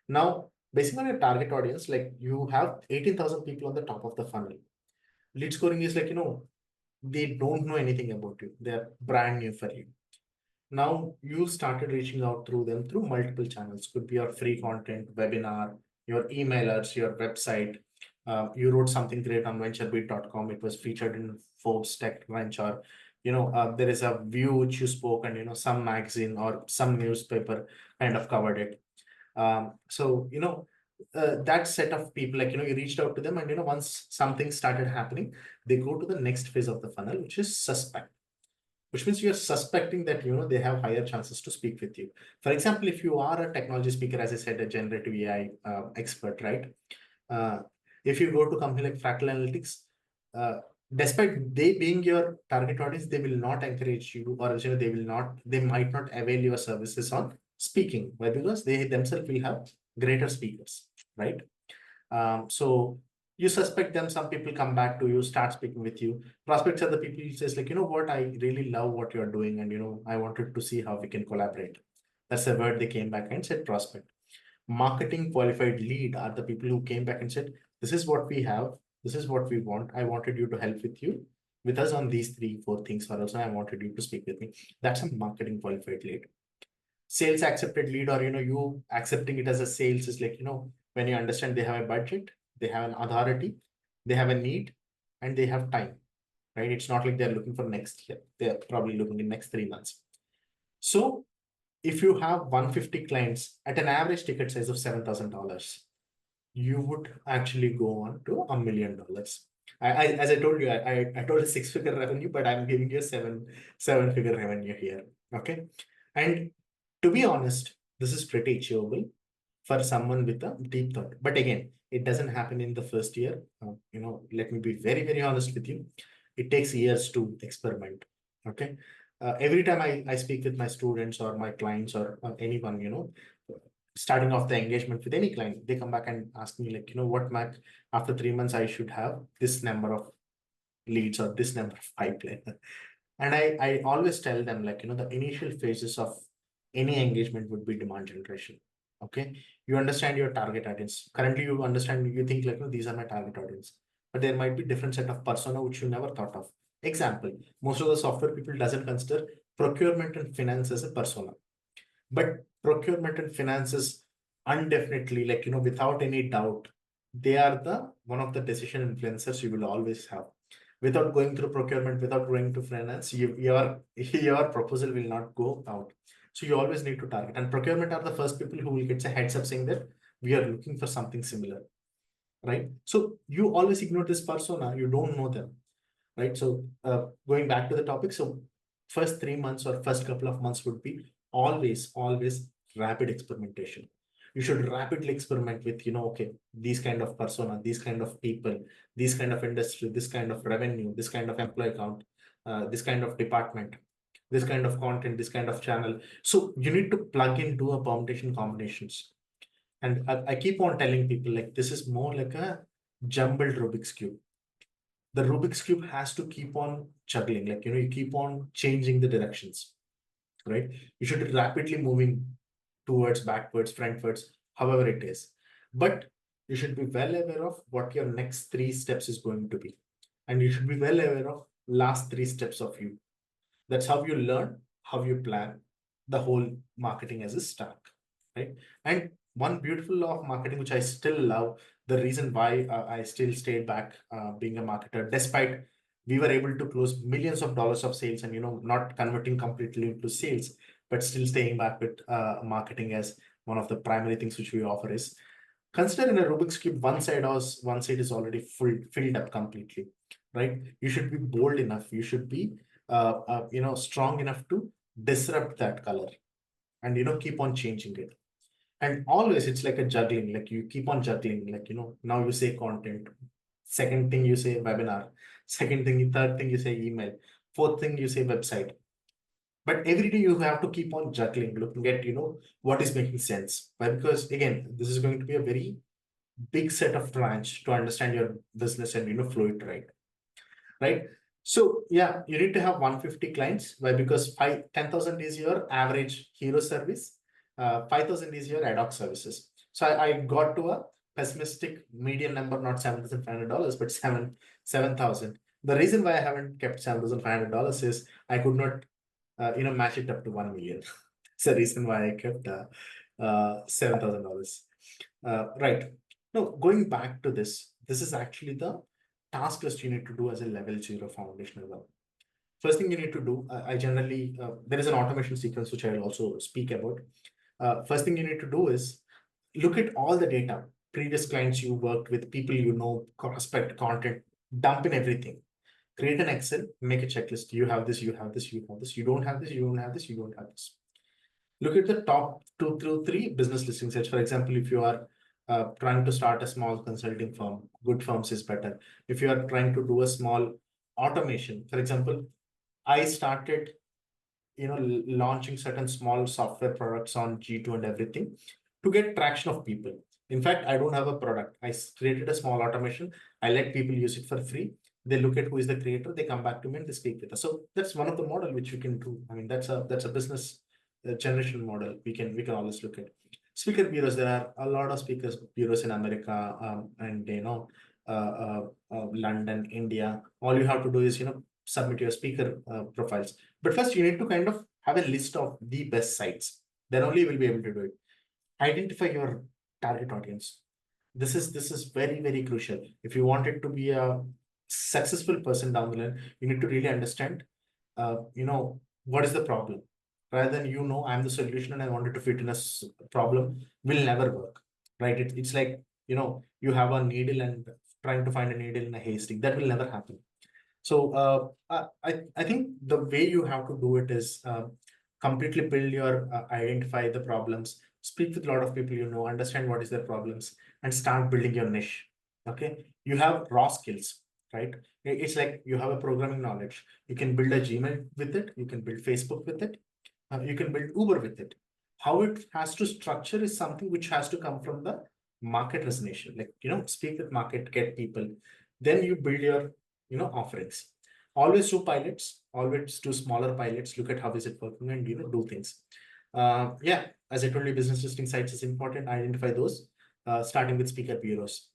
Now, based on your target audience, like you have 18,000 people on the top of the funnel. Lead scoring is like, they don't know anything about you. They're brand new for you. Now you started reaching out through them through multiple channels. Could be your free content, webinar, your emailers, your website. You wrote something great on venturebeat.com. It was featured in Forbes Tech Crunch, or there is a view which you spoke, and some magazine or some newspaper kind of covered it. That set of people, like, you reached out to them, and once something started happening, they go to the next phase of the funnel, which is suspect, which means you're suspecting that they have higher chances to speak with you. For example, if you are a technology speaker, as I said, a generative AI expert, right? uh, if you go to a company like Fractal Analytics, uh, despite they being your target audience, they will not encourage you, or they might not avail your services on speaking. Why? Because they themselves will have greater speakers, right? So you suspect them, some people come back to you, start speaking with you. Prospects are the people who says like, what, I really love what you're doing, and I wanted to see how we can collaborate. That's the word they came back and said prospect. Marketing qualified lead are the people who came back and said, this is what we have, this is what we want. I wanted you to help with us on these 3, 4 things, or also I wanted you to speak with me. That's a marketing qualified lead. Sales accepted lead, or you accepting it as a sales, is like, when you understand they have a budget, they have an authority, they have a need, and they have time, right? It's not like they're looking for next year. They're probably looking in next 3 months. So if you have 150 clients at an average ticket size of $7,000, you would actually go on to $1 million. As I told you, I told a 6-figure revenue, but I'm giving you a seven-figure revenue here. Okay. And to be honest, this is pretty achievable for someone with a deep thought. But again, it doesn't happen in the first year. Let me be very, very honest with you. It takes years to experiment. Okay. Every time I speak with my students or my clients, or anyone, starting off the engagement with any client, they come back and ask me like, what, Mac, after 3 months, I should have this number of leads or this number of pipeline. And I always tell them, like, the initial phases of any engagement would be demand generation. Okay. You understand your target audience. Currently, you understand, you think like, these are my target audience, but there might be different set of persona which you never thought of. Example, most of the software people doesn't consider procurement and finance as a persona, but procurement and finances, undefinitely, like, without any doubt, they are the one of the decision influencers you will always have. Without going through procurement, without going to finance, your proposal will not go out. So you always need to target. And procurement are the first people who will get a heads up saying that we are looking for something similar, right? So you always ignore this persona, you don't know them, right? So going back to the topic, so first 3 months or first couple of months would be always rapid experimentation. You should rapidly experiment with, okay, these kind of persona, these kind of people, this kind of industry, this kind of revenue, this kind of employee count, this kind of department, this kind of content, this kind of channel. So you need to plug into a permutation combinations. And I keep on telling people, like, this is more like a jumbled Rubik's Cube. The Rubik's Cube has to keep on juggling, like, you keep on changing the directions, right? You should be rapidly moving towards, backwards, frontwards, however it is. But you should be well aware of what your next 3 steps is going to be. And you should be well aware of last 3 steps of you. That's how you learn, how you plan the whole marketing as a stack, right? And one beautiful law of marketing, which I still love, the reason why I still stayed back being a marketer, despite we were able to close millions of dollars of sales and, not converting completely into sales, but still staying back with marketing as one of the primary things which we offer is, consider in a Rubik's Cube, one side is already filled up completely, right? You should be bold enough. You should be strong enough to disrupt that color and, keep on changing it. And always it's like a juggling, like you keep on juggling, like, now you say content, Second thing you say webinar. Second thing, third thing you say email. Fourth thing you say website. But every day you have to keep on juggling, looking at, what is making sense. Why? Because again, this is going to be a very big set of branch to understand your business and, flow it right? So yeah, you need to have 150 clients. Why? Because 10,000 is your average hero service, 5,000 is your ad hoc services. So I got to a pessimistic median number, not $7,500, but 7,000. The reason why I haven't kept $7,500 is I could not, match it up to 1 million. That's the reason why I kept $7,000. Right. No, going back to this is actually the task list you need to do as a level 0 foundational level. First thing you need to do, I generally, there is an automation sequence which I'll also speak about. First thing you need to do is look at all the data, previous clients you worked with, people prospect, content, dump in everything. Create an Excel, make a checklist. You have this, you have this, you have this, you don't have this, you don't have this, you don't have this. Look at the top 2 through 3 business listing sets. For example, if you are trying to start a small consulting firm, good firms is better. If you are trying to do a small automation, for example, I started, launching certain small software products on G2 and everything to get traction of people. In fact, I don't have a product. I created a small automation. I let people use it for free. They look at who is the creator. They come back to me and they speak with us. So that's one of the model which we can do. I mean, that's a business generation model. We can always look at speaker bureaus. There are a lot of speakers bureaus in America, and London, India. All you have to do is submit your speaker profiles. But first, you need to kind of have a list of the best sites. Then only you will be able to do it. Identify your target audience. This is very, very crucial. If you want it to be a successful person down the line, you need to really understand, what is the problem. Rather than, I'm the solution and I wanted to fit in a problem, will never work, right? It's like, you have a needle and trying to find a needle in a haystack. That will never happen. So I think the way you have to do it is completely build your identify the problems, speak with a lot of people, understand what is their problems, and start building your niche. Okay, you have raw skills, right? It's like you have a programming knowledge. You can build a Gmail with it. You can build Facebook with it. You can build Uber with it. How it has to structure is something which has to come from the market resonation. Like, speak with market, get people. Then you build your offerings. Always do pilots, always do smaller pilots, look at how is it working and do things. Yeah, as I told you, business listing sites is important. Identify those, starting with speaker bureaus.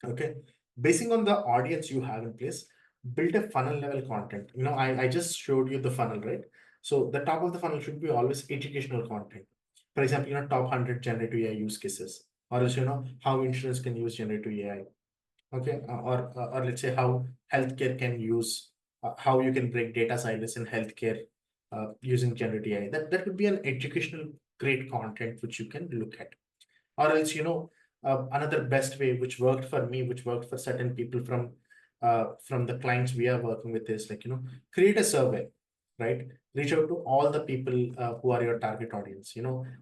Okay, basing on the audience you have in place, build a funnel level content. I just showed you the funnel, right? So the top of the funnel should be always educational content. For example, top 100 generative AI use cases, or else how insurance can use generative AI. Okay, or let's say how healthcare can use, how you can break data silos in healthcare using generative AI. That would be an educational great content which you can look at. Or else, another best way which worked for me, which worked for certain people from the clients we are working with is like, create a survey, right? Reach out to all the people who are your target audience,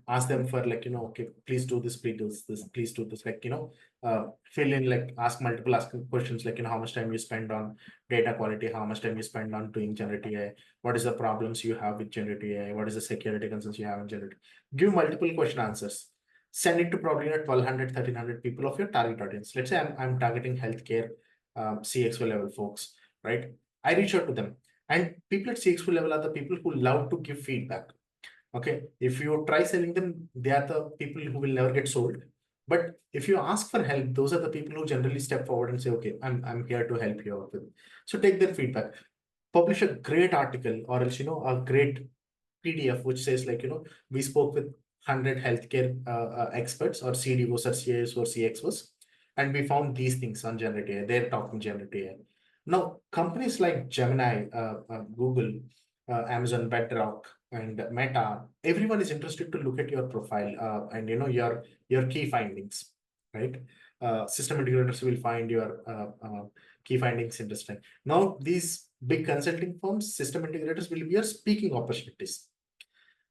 ask them for like, okay, please do this, please do this, please do this, like, fill in, like ask questions like, how much time you spend on data quality, how much time you spend on doing generative AI, what is the problems you have with generative AI, what is the security concerns you have in generative. Give multiple question answers. Send it to probably 1,200, 1,300 people of your target audience. Let's say I'm targeting healthcare CXO level folks, right? I reach out to them. And people at CXO level are the people who love to give feedback. Okay. If you try selling them, they are the people who will never get sold. But if you ask for help, those are the people who generally step forward and say, okay, I'm here to help you out with. So take their feedback. Publish a great article, or else, a great PDF which says like, we spoke with 100 healthcare experts or CDOs or CIOs or CXOs, and we found these things on generative AI. They're talking generative AI. Now, companies like Gemini, Google, Amazon Bedrock, and Meta, everyone is interested to look at your profile and your key findings, right? System integrators will find your key findings interesting. Now, these big consulting firms, system integrators will be your speaking opportunities.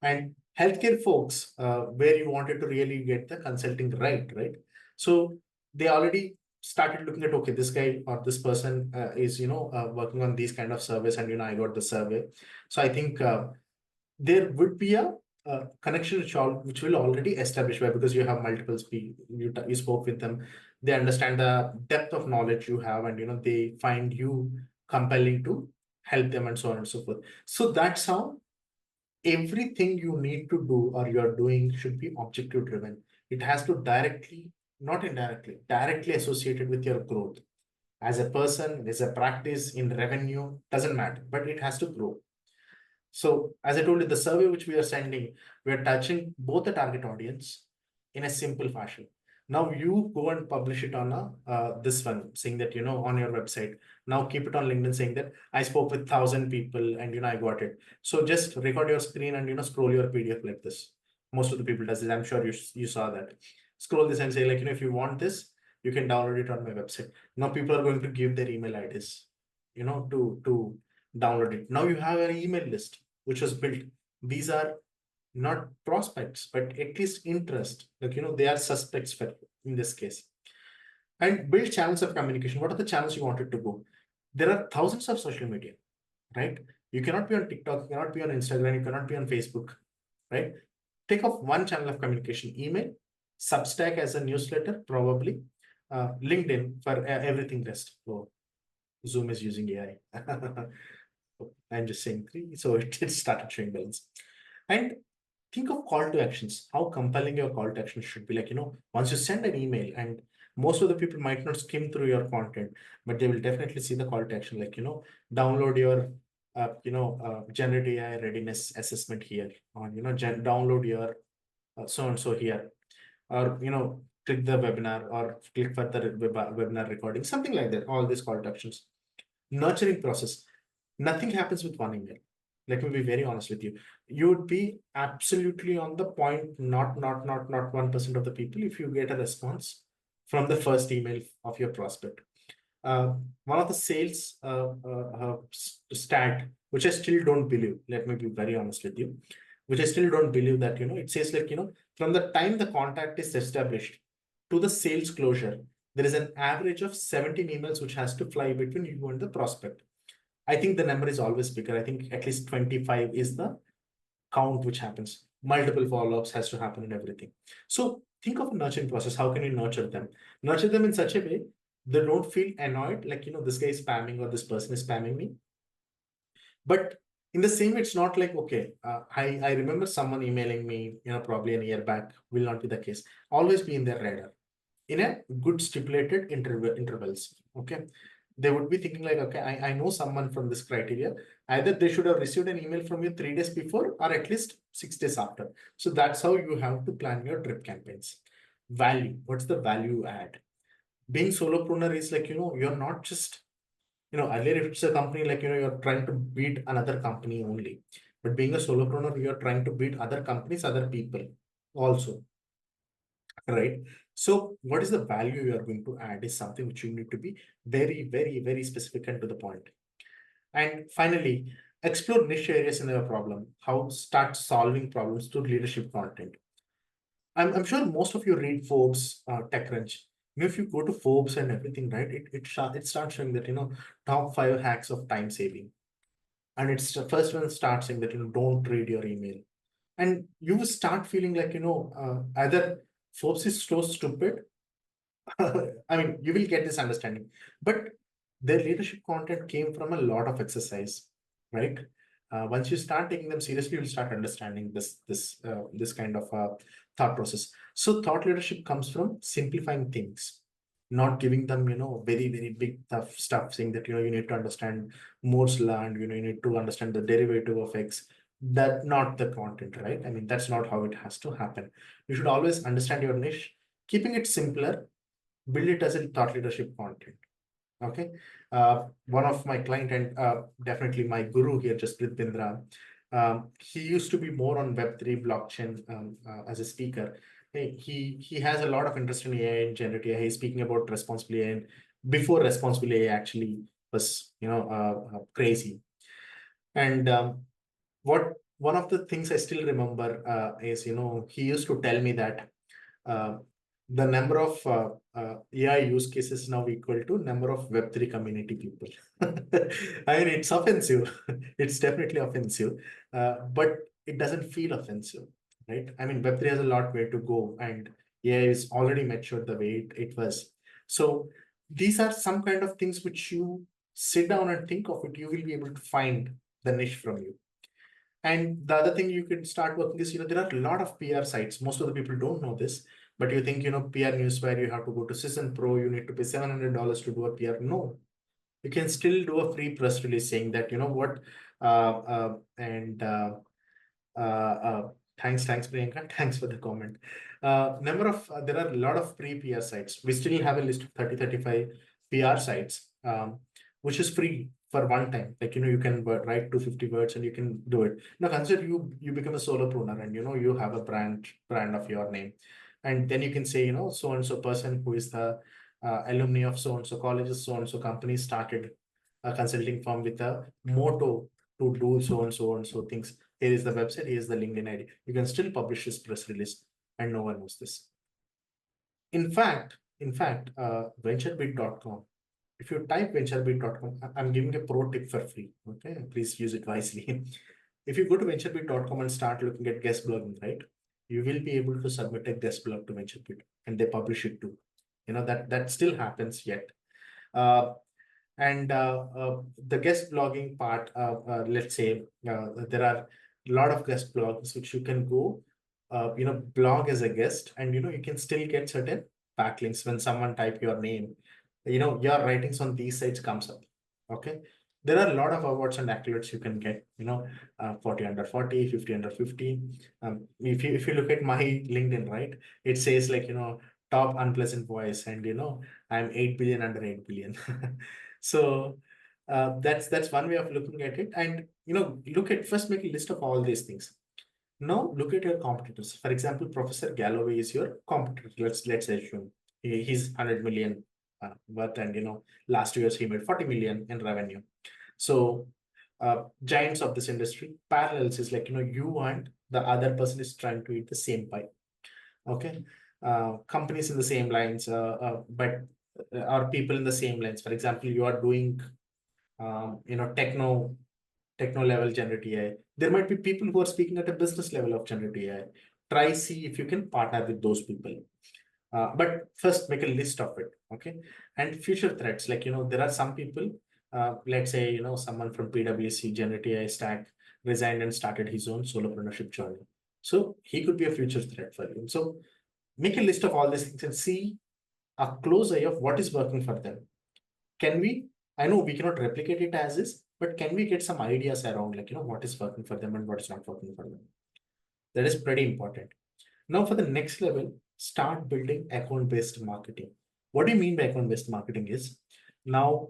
And healthcare folks, where you wanted to really get the consulting right? So they already started looking at, okay, this guy or this person is, working on these kind of surveys, and, I got the survey. So I think there would be a connection which will already establish, where, because you have multiple you spoke with them, they understand the depth of knowledge you have, and, they find you compelling to help them, and so on and so forth. So that's how everything you need to do or you're doing should be objective driven. It has to directly, not indirectly, directly associated with your growth as a person, as a practice, in revenue, doesn't matter, but it has to grow. So as I told you, the survey which we are sending, we are touching both the target audience in a simple fashion. Now you go and publish it on this one, saying that, on your website. Now keep it on LinkedIn, saying that I spoke with 1,000 people, and, I got it. So just record your screen and, scroll your PDF like this. Most of the people does it. I'm sure you saw that. Scroll this and say, like, if you want this, you can download it on my website. Now people are going to give their email IDs, to download it. Now you have an email list which was built. These are not prospects, but at least interest. Like, they are suspects for in this case. And build channels of communication. What are the channels you wanted to go? There are thousands of social media, right? You cannot be on TikTok, you cannot be on Instagram, you cannot be on Facebook, right? Take off one channel of communication: email, Substack as a newsletter, probably, LinkedIn for everything rest. Oh, Zoom is using AI. I'm just saying three, so it started showing balance. And think of call to actions, how compelling your call to action should be. Like, once you send an email, and most of the people might not skim through your content, but they will definitely see the call to action. Like, download your, generate AI readiness assessment here, or, download your so and so here, or, click the webinar, or click for the webinar recording, something like that. All these call to actions. Nurturing process. Nothing happens with one email. Let me be very honest with you. You would be absolutely on the point, not 1% of the people, if you get a response from the first email of your prospect. One of the sales stat, which I still don't believe, let me be very honest with you, which I still don't believe, that, it says, like, from the time the contact is established to the sales closure, there is an average of 17 emails which has to fly between you and the prospect. I think the number is always bigger. I think at least 25 is the count which happens. Multiple follow-ups has to happen and everything. So think of a nurturing process. How can you nurture them? Nurture them in such a way they don't feel annoyed, like, this guy is spamming, or this person is spamming me. But in the same way, it's not like, okay, I remember someone emailing me, probably a year back, will not be the case. Always be in their radar in a good stipulated intervals. Okay. They would be thinking like, okay, I know someone from this criteria. Either they should have received an email from you 3 days before, or at least 6 days after. So that's how you have to plan your drip campaigns. Value. What's the value add? Being solopreneur is like, you're not just, earlier if it's a company, like, you're trying to beat another company only. But being a solopreneur, you're trying to beat other companies, other people also. Right. So what is the value you are going to add is something which you need to be very, very, very specific and to the point. And finally, explore niche areas in your problem. How start solving problems through leadership content. I'm sure most of you read Forbes, TechCrunch. If you go to Forbes and everything, right, it starts showing that, top 5 hacks of time saving. And it's the first one starts saying that, don't read your email. And you will start feeling like, either Forbes is so stupid. I mean, you will get this understanding, but their leadership content came from a lot of exercise, right? Once you start taking them seriously, you'll start understanding this kind of thought process. So thought leadership comes from simplifying things, not giving them, very, very big tough stuff, saying that, you need to understand Moore's law, and, you need to understand the derivative of X. That not the content, right? I mean, that's not how it has to happen. You should always understand your niche, keeping it simpler, build it as a thought leadership content. Okay. One of my client, and definitely my guru here, Jasprit Bindra, he used to be more on Web3 blockchain as a speaker. He has a lot of interest in AI and generative AI. He's speaking about responsible AI, and before responsible AI actually was, crazy. And what one of the things I still remember is, he used to tell me that the number of AI use cases now equal to number of Web3 community people. I mean, it's offensive. It's definitely offensive, but it doesn't feel offensive, right? I mean, Web3 has a lot way to go, and AI is already matured the way it was. So these are some kind of things which you sit down and think of it, you will be able to find the niche from you. And the other thing you can start working is, there are a lot of PR sites. Most of the people don't know this, but you think, PR news where you have to go to Season Pro, you need to pay $700 to do a PR. No, you can still do a free press release saying that, what, and uh, uh, thanks, Priyanka. Thanks for the comment. There are a lot of free PR sites. We still have a list of 35 PR sites, which is free for one time. Like, you can write 250 words and you can do it. Now, consider you become a solopreneur and, you have a brand of your name. And then you can say, so and so person who is the alumni of so and so colleges, so and so company started a consulting firm with a motto to do so and so things. Here is the website, here is the LinkedIn ID. You can still publish this press release and no one knows this. In fact, venturebit.com. If you type venturebit.com, I'm giving a pro tip for free. Okay, please use it wisely. If you go to venturebit.com and start looking at guest blogging, right, you will be able to submit a guest blog to VentureBit and they publish it too. That still happens yet. Uh, and the guest blogging part, let's say there are a lot of guest blogs which you can go, blog as a guest, and you can still get certain backlinks when someone type your name. Your writings on these sites comes up. Okay, there are a lot of awards and accolades you can get. 40 under 40, 50 under 50. If you look at my LinkedIn, right, it says like top unpleasant voice, and I'm 8 billion under 8 billion. So that's one way of looking at it. And look at first, make a list of all these things. Now look at your competitors. For example, Professor Galloway is your competitor. Let's assume he's 100 million worth, and last 2 years he made 40 million in revenue. So giants of this industry, parallels is like you and the other person is trying to eat the same pie. Okay, companies in the same lines, but are people in the same lines. For example, you are doing techno level generative AI. There might be people who are speaking at a business level of generative AI. Try see if you can partner with those people. But first make a list of it. Okay. And future threats, like there are some people, let's say someone from PwC generative AI stack resigned and started his own solopreneurship journey. So he could be a future threat for you. So make a list of all these things and see a close eye of what is working for them. Can we, I know we cannot replicate it as is, but can we get some ideas around like, what is working for them and what is not working for them? That is pretty important. Now for the next level, start building account-based marketing. What do you mean by account-based marketing is, now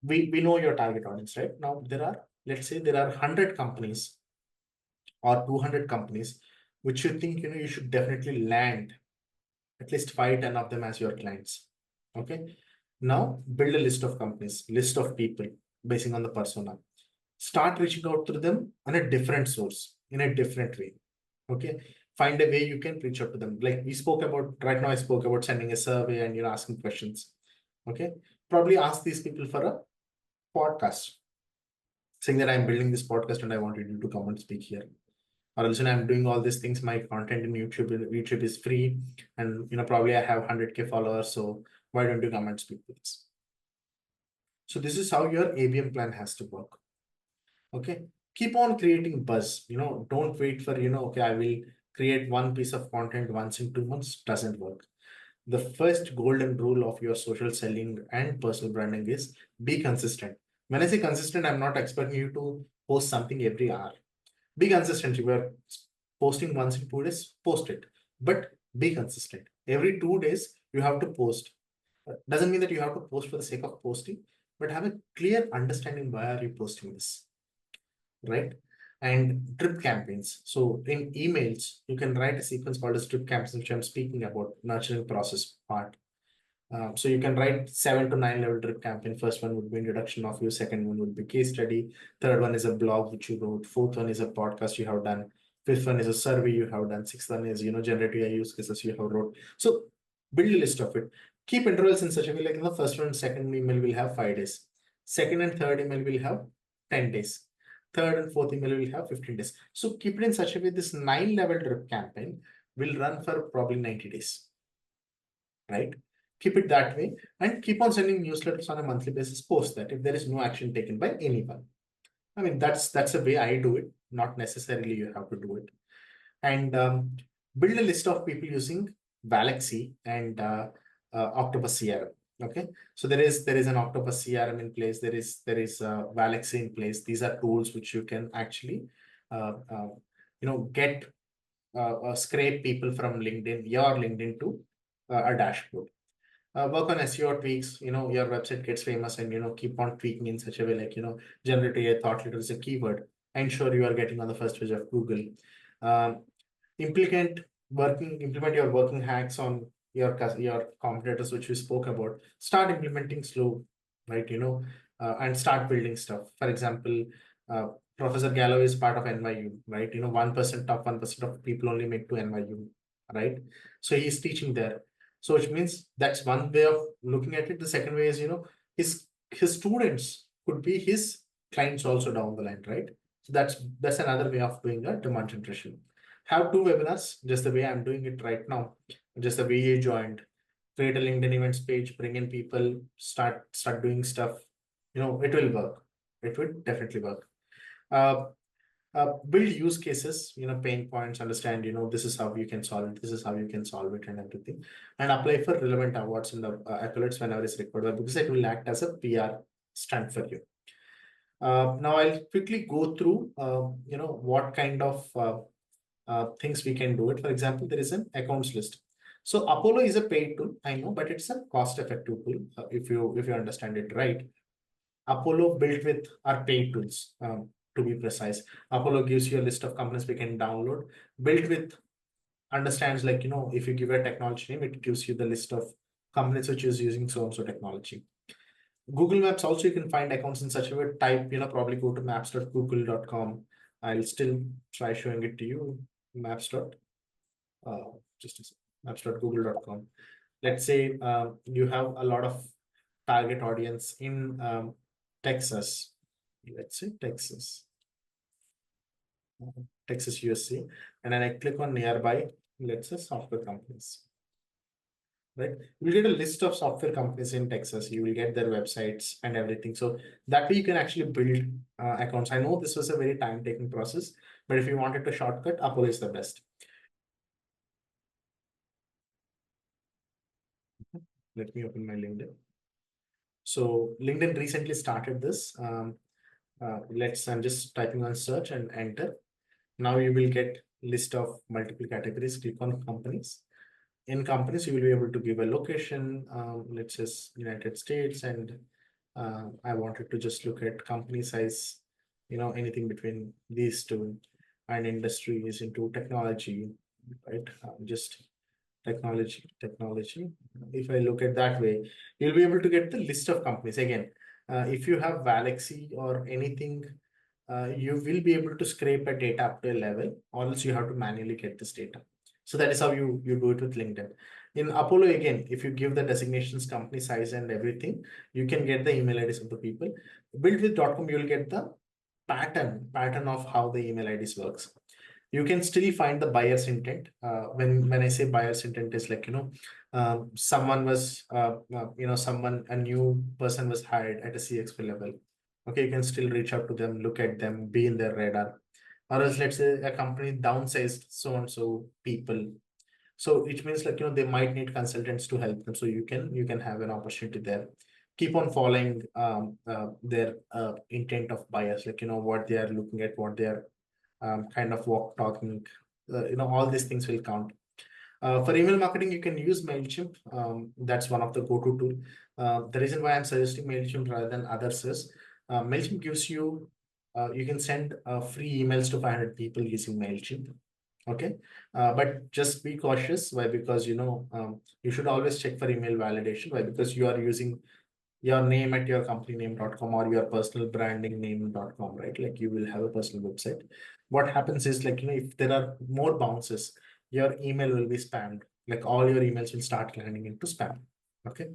we know your target audience, right? Now let's say there are 100 companies or 200 companies, which you think, you should definitely land at least 5-10 of them as your clients. Okay. Now build a list of companies, list of people, basing on the persona. Start reaching out to them on a different source, in a different way. Okay. Find a way you can reach out to them. Like we spoke about right now, I spoke about sending a survey and asking questions. Okay. Probably ask these people for a podcast, saying that I'm building this podcast and I wanted you to come and speak here. Or else I'm doing all these things. My content in YouTube is free, and probably I have 100K followers. So why don't you come and speak with us? So this is how your ABM plan has to work. Okay, keep on creating buzz. Don't wait for okay, I will create one piece of content once in 2 months. Doesn't work. The first golden rule of your social selling and personal branding is be consistent. When I say consistent, I'm not expecting you to post something every hour. Be consistent. You are posting once in 2 days, post it, but be consistent. Every 2 days, you have to post. Doesn't mean that you have to post for the sake of posting, but have a clear understanding why are you posting this, right? And drip campaigns. So in emails, you can write a sequence called as drip campaigns, which I'm speaking about, nurturing process part. So you can write 7 to 9 level drip campaign. First one would be introduction of you. Second one would be case study. Third one is a blog which you wrote. Fourth one is a podcast you have done. Fifth one is a survey you have done. Sixth one is, generative AI use cases you have wrote. So build a list of it. Keep intervals in such a way, like in the first one and second email will have 5 days. Second and third email will have 10 days. Third and fourth email will have 15 days. So keep it in such a way, this 9-level drip campaign will run for probably 90 days, right? Keep it that way and keep on sending newsletters on a monthly basis post that if there is no action taken by anyone. I mean, that's the way I do it. Not necessarily you have to do it. And build a list of people using Galaxy and Octopus CRM. Okay, so there is an Octopus CRM in place. There is Galaxy in place. These are tools which you can actually get scrape people from your LinkedIn to a dashboard. Work on SEO tweaks, your website gets famous and, keep on tweaking in such a way, like, generative AI thought leader is a keyword. Ensure you are getting on the first page of Google. Um, implement your working hacks on your competitors, which we spoke about. Start implementing slow, right? And start building stuff. For example, Professor Gallo is part of NYU, right? 1%, top 1% of people only make to NYU, right? So he's teaching there. So which means that's one way of looking at it. The second way is, his students could be his clients also down the line, right? So that's another way of doing a demand generation. Have 2 webinars, just the way I'm doing it right now, just the way you joined. Create a LinkedIn events page, bring in people, start doing stuff. It will work. It will definitely work. Uh, build use cases, pain points, understand, this is how you can solve it, this is how you can solve it and everything, and apply for relevant awards in the accolades whenever it's required, because it will act as a PR stunt for you. Now I'll quickly go through, what kind of things we can do it. For example, there is an accounts list. So Apollo is a paid tool, I know, but it's a cost-effective tool if you understand it right. Apollo built with our paid tools, to be precise. Apollo gives you a list of companies we can download, built with understands, like, if you give a technology name, it gives you the list of companies which is using so-and-so technology. Google Maps also, you can find accounts in such a way, type, probably go to maps.google.com. I'll still try showing it to you. Maps. Just a second, maps.google.com. Let's say you have a lot of target audience in Texas. Let's say Texas, USA, and then I click on nearby, let's say software companies, right? You'll get a list of software companies in Texas. You will get their websites and everything. So that way you can actually build accounts. I know this was a very time-taking process, but if you wanted to shortcut, Apollo is the best. Let me open my LinkedIn. So LinkedIn recently started this. I'm just typing on search and enter. Now you will get list of multiple categories. Click on companies. In companies, you will be able to give a location, let's just United States, and I wanted to just look at company size, anything between these two, and industry is into technology, right? Just technology. If I look at that way, you'll be able to get the list of companies. Again, if you have Galaxy or anything, you will be able to scrape a data up to a level, or else you have to manually get this data. So that is how you do it with LinkedIn. In Apollo, again, if you give the designations, company size and everything, you can get the email IDs of the people. Built with .com, you'll get the pattern of how the email IDs works. You can still find the buyer's intent. When I say buyer's intent is like, someone was, a new person was hired at a CXP level. Okay, you can still reach out to them, look at them, be in their radar. Or else, let's say a company downsized so and so people. So it means, like, they might need consultants to help them. So you can have an opportunity there. Keep on following their intent of buyers, like, what they are looking at, what they are kind of talking, all these things will count. For email marketing, you can use MailChimp. That's one of the go-to tool. The reason why I'm suggesting MailChimp rather than others is MailChimp gives you, you can send free emails to 500 people using MailChimp. Okay, but just be cautious. Why? Because, you should always check for email validation. Why? Because you are using your name at your company name.com or your personal branding name.com, right? Like, you will have a personal website. what happens is like, if there are more bounces, your email will be spammed. Like all your emails will start landing into spam. Okay.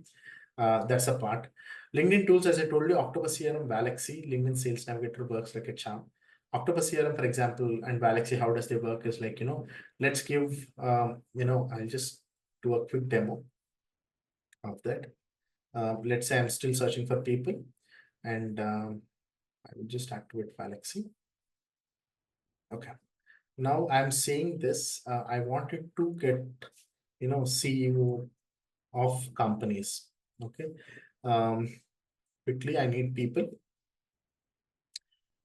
That's a part. LinkedIn tools, as I told you, Octopus CRM, Galaxy, LinkedIn Sales Navigator works like a charm. Octopus CRM, for example, and Galaxy, how does they work is like, let's give, I'll just do a quick demo of that. Let's say I'm still searching for people, and I will just activate Galaxy. Okay. Now I'm saying this, I wanted to get, CEO of companies. Okay. Um, quickly, I need people,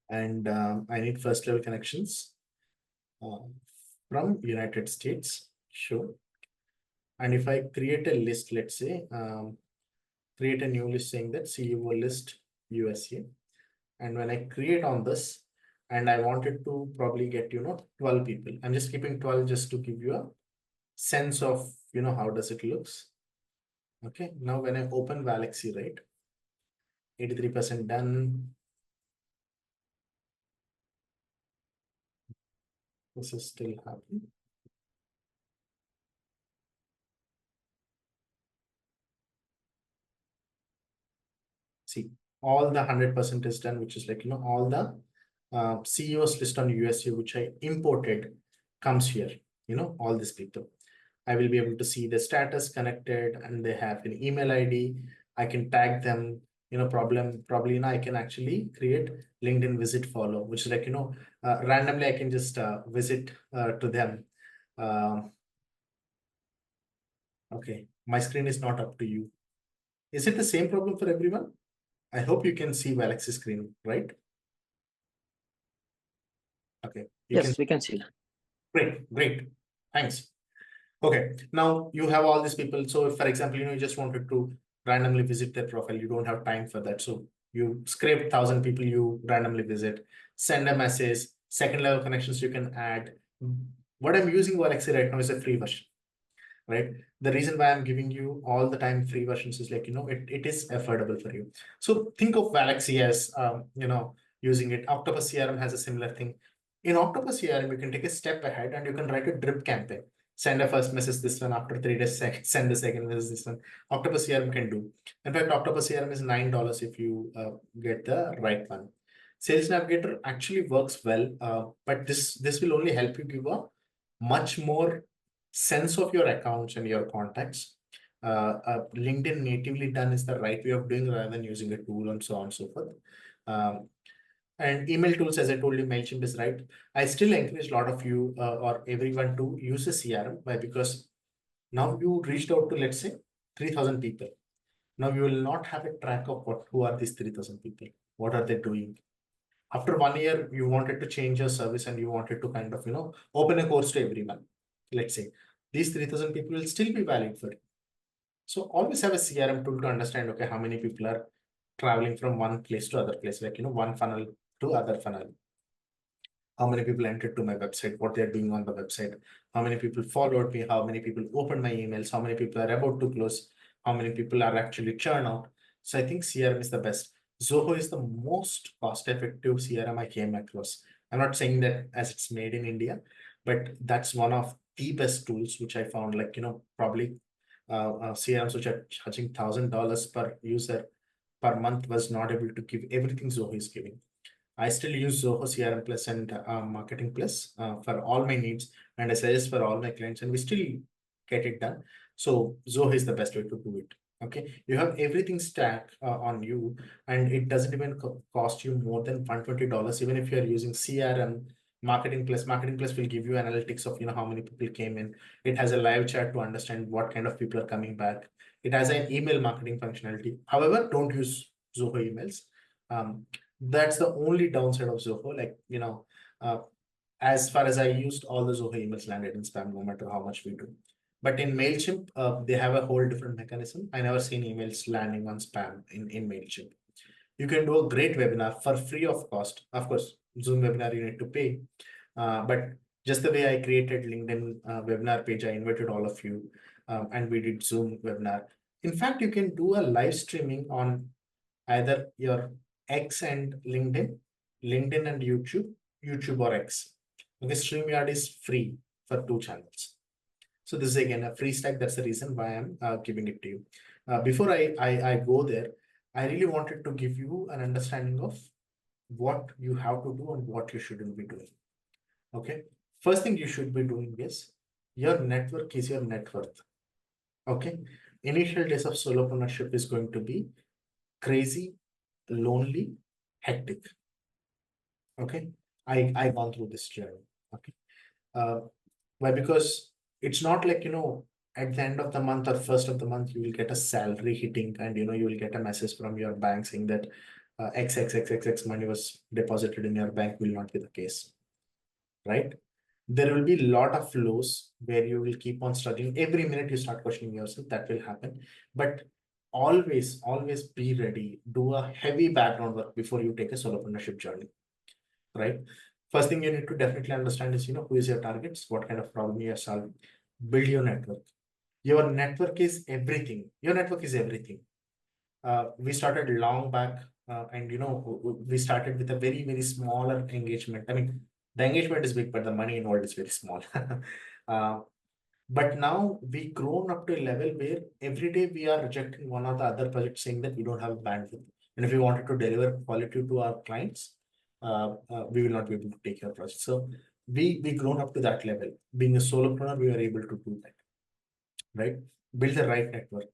and I need first level connections uh, from United States. Sure. And if I create a list, let's say, create a new list saying that CEO list USA. And when I create on this, and I wanted to probably get, 12 people. I'm just keeping 12 just to give you a sense of, how does it looks. Okay. Now when I open Galaxy, right, 83% done. This is still happening. See, all the 100% is done, which is like, all the CEOs list on USA, which I imported, comes here, all these people. I will be able to see the status connected, and they have an email ID. I can tag them, probably, I can actually create LinkedIn visit follow, which is like, randomly I can just visit to them. Okay, my screen is not up to you. Is it the same problem for everyone? I hope you can see Galaxy screen, right? Okay, you can. Yes, we can see. Great. Thanks. Okay, now you have all these people. So if, for example, you just wanted to randomly visit their profile, you don't have time for that. So you scrape 1,000 people you randomly visit, send a message, second level connections you can add. What I'm using Galaxy right now is a free version, right? The reason why I'm giving you all the time free versions is like, it is affordable for you. So think of Galaxy as, using it. Octopus CRM has a similar thing. In Octopus CRM, you can take a step ahead and you can write a drip campaign. Send a first message this one, after 3 days, send the second message this one. Octopus CRM can do. In fact, Octopus CRM is $9 if you get the right one. Sales Navigator actually works well, but this will only help you give a much more sense of your accounts and your contacts. LinkedIn natively done is the right way of doing rather than using a tool and so on and so forth. And email tools, as I told you, MailChimp is right. I still encourage a lot of you or everyone to use a CRM. Why? Because now you reached out to, let's say, 3,000 people. Now you will not have a track of who are these 3,000 people? What are they doing? After 1 year, you wanted to change your service and you wanted to kind of, open a course to everyone. Let's say these 3,000 people will still be valid for you. So always have a CRM tool to understand, okay, how many people are traveling from one place to other place, like, one funnel to other funnel. How many people entered to my website, what they're doing on the website, how many people followed me, how many people opened my emails, how many people are about to close, how many people are actually churn out. So I think CRM is the best. Zoho is the most cost-effective CRM I came across. I'm not saying that as it's made in India, but that's one of the best tools which I found, like, probably CRMs which are charging $1,000 per user per month was not able to give everything Zoho is giving. I still use Zoho CRM Plus and Marketing Plus for all my needs, and I suggest for all my clients, and we still get it done. So Zoho is the best way to do it. Okay, you have everything stacked on you, and it doesn't even cost you more than $120. Even if you are using CRM, Marketing Plus, Marketing Plus will give you analytics of how many people came in. It has a live chat to understand what kind of people are coming back. It has an email marketing functionality. However, don't use Zoho emails. That's the only downside of Zoho. Like, uh, as far as I used, all the Zoho emails landed in spam, no matter how much we do. But in MailChimp, they have a whole different mechanism. I never seen emails landing on spam in MailChimp. You can do a great webinar for free of cost. Of course, Zoom webinar you need to pay. But just the way I created LinkedIn webinar page, I invited all of you, and we did Zoom webinar. In fact, you can do a live streaming on either your X and LinkedIn, LinkedIn and YouTube, YouTube or X. Okay, StreamYard is free for 2 channels. So this is again a free stack. That's the reason why I'm giving it to you. Before I go there, I really wanted to give you an understanding of what you have to do and what you shouldn't be doing. Okay. First thing you should be doing is your network is your net worth. Okay. Initial days of solopreneurship is going to be crazy, lonely, hectic. Okay. I gone through this journey. Okay. Uh, why? Because it's not like, at the end of the month or first of the month, you will get a salary hitting and, you will get a message from your bank saying that XXXXX money was deposited in your bank. Will not be the case, right? There will be a lot of flows where you will keep on struggling. Every minute you start questioning yourself, that will happen. But always be ready. Do a heavy background work before you take a solopreneurship journey, right? First thing you need to definitely understand is, who is your targets, what kind of problem you are solving. Build your network. Your network is everything. Your network is everything. We started long back, and we started with a very smaller engagement. I mean, the engagement is big, but the money involved is very small. uh, but now we grown up to a level where every day we are rejecting one or the other project saying that we don't have bandwidth. And if we wanted to deliver quality to our clients, we will not be able to take your project. So we grown up to that level. Being a solopreneur, we are able to do that, right? Build the right network,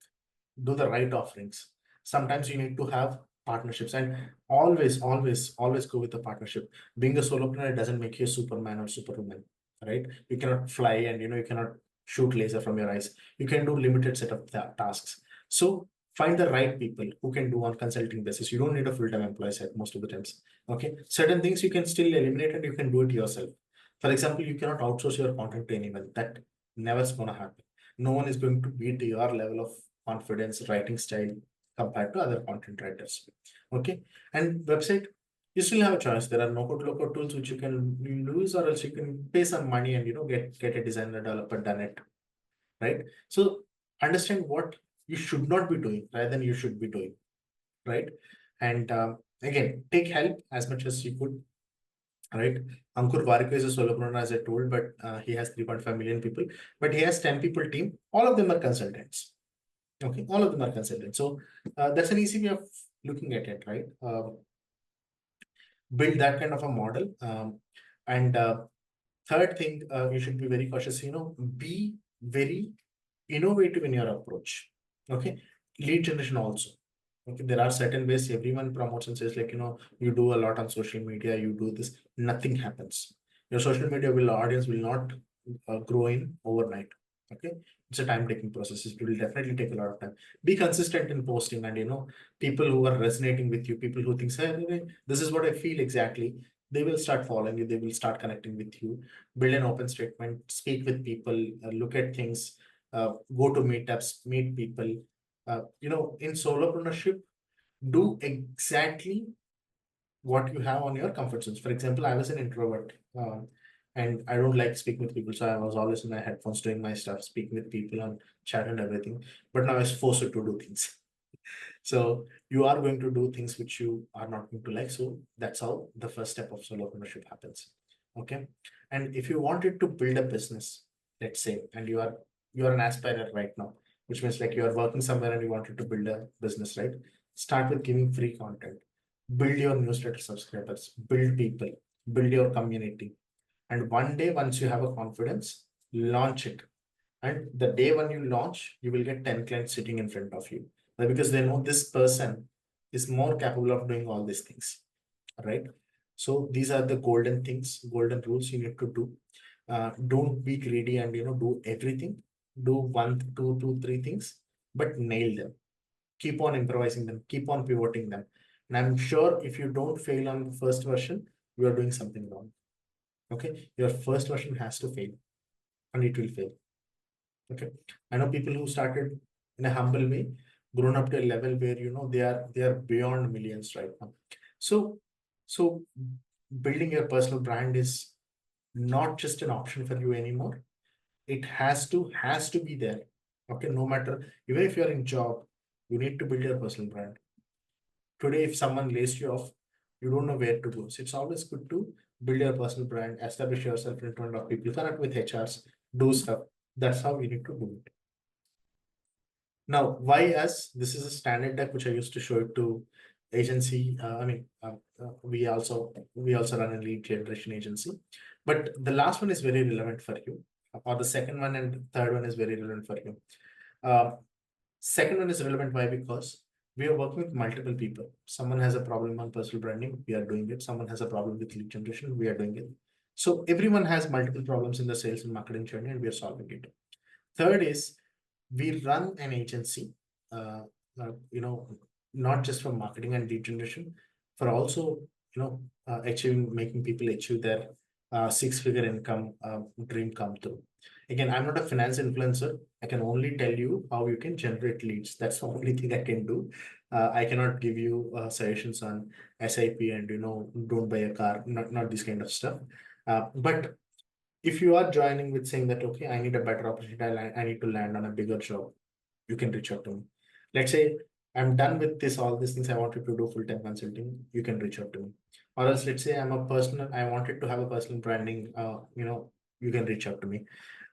do the right offerings. Sometimes you need to have partnerships, and always go with the partnership. Being a solopreneur doesn't make you a Superman or Superwoman, right? You cannot fly and you cannot shoot laser from your eyes. You can do limited set of tasks. So find the right people who can do on consulting basis. You don't need a full-time employee set most of the times. Okay. Certain things you can still eliminate and you can do it yourself. For example, you cannot outsource your content to anyone. That never is going to happen. No one is going to beat your level of confidence writing style compared to other content writers. Okay. And website, you still have a choice. There are no code low code tools which you can use, or else you can pay some money and get a designer developer done it. Right. So understand what you should not be doing rather than you should be doing. Right. And again, take help as much as you could. Right. Ankur Wariko is a solopreneur, as I told, but he has 3.5 million people, but he has 10 people team. All of them are consultants. Okay, all of them are consultants. So that's an easy way of looking at it, right? Build that kind of a model. And third thing, you should be very cautious. Be very innovative in your approach. Okay, lead generation also. Okay, there are certain ways everyone promotes and says like you do a lot on social media, you do this, nothing happens. Your social media audience will not grow in overnight. Okay, it's a time-taking process. It will definitely take a lot of time. Be consistent in posting, and people who are resonating with you, people who think, hey, this is what I feel exactly. They will start following you. They will start connecting with you. Build an open statement. Speak with people. Look at things. Go to meetups. Meet people. In solopreneurship, do exactly what you have on your comfort zones. For example, I was an introvert, and I don't like speaking with people, so I was always in my headphones doing my stuff, speaking with people on chat and everything. But now I was forced to do things. So you are going to do things which you are not going to like. So that's how the first step of solopreneurship happens. Okay. And if you wanted to build a business, let's say, and you are an aspirant right now, which means like you are working somewhere and you wanted to build a business, right? Start with giving free content. Build your newsletter subscribers, build people, build your community. And one day, once you have a confidence, launch it. And the day when you launch, you will get 10 clients sitting in front of you. Right? Because they know this person is more capable of doing all these things. Right. So these are the golden things, golden rules you need to do. Don't be greedy and do everything. Do one, two, three things, but nail them. Keep on improvising them, keep on pivoting them. And I'm sure if you don't fail on the first version, you are doing something wrong. Okay. Your first version has to fail and it will fail. Okay. I know people who started in a humble way, grown up to a level where they are beyond millions right now. So building your personal brand is not just an option for you anymore. It has to be there. Okay, no matter, even if you're in job, you need to build your personal brand. Today, if someone lays you off, you don't know where to go. So it's always good to build your personal brand, establish yourself in front of people, connect with HRs, do stuff. That's how you need to do it. Now, why us? This is a standard deck which I used to show it to agency. We also run a lead generation agency, but the last one is very relevant for you, or the second one and third one is very relevant for you. Uh, Second one is relevant. Why? Because we are working with multiple people. Someone has a problem on personal branding, we are doing it. Someone has a problem with lead generation, we are doing it. So everyone has multiple problems in the sales and marketing journey, and we are solving it. Third is we run an agency, uh, not just for marketing and lead generation, for also, making people achieve their six-figure income dream come true. Again, I'm not a finance influencer. I can only tell you how you can generate leads. That's the only thing I can do. I cannot give you suggestions on SIP and, don't buy a car, not this kind of stuff. But if you are joining with saying that, okay, I need a better opportunity, I need to land on a bigger job, you can reach out to me. Let's say I'm done with all these things, I wanted to do full-time consulting, you can reach out to me. Or else, let's say I wanted to have a personal branding, you can reach out to me.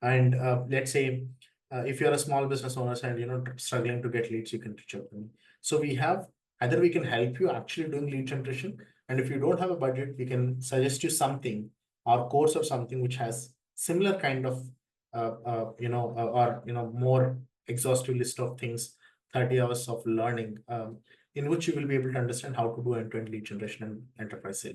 And let's say if you're a small business owner and struggling to get leads, you can reach out to me. So we have, either we can help you actually doing lead generation, and if you don't have a budget, we can suggest you something or course or something which has similar kind of or more exhaustive list of things, 30 hours of learning, in which you will be able to understand how to do end-to-end lead generation and enterprise sales.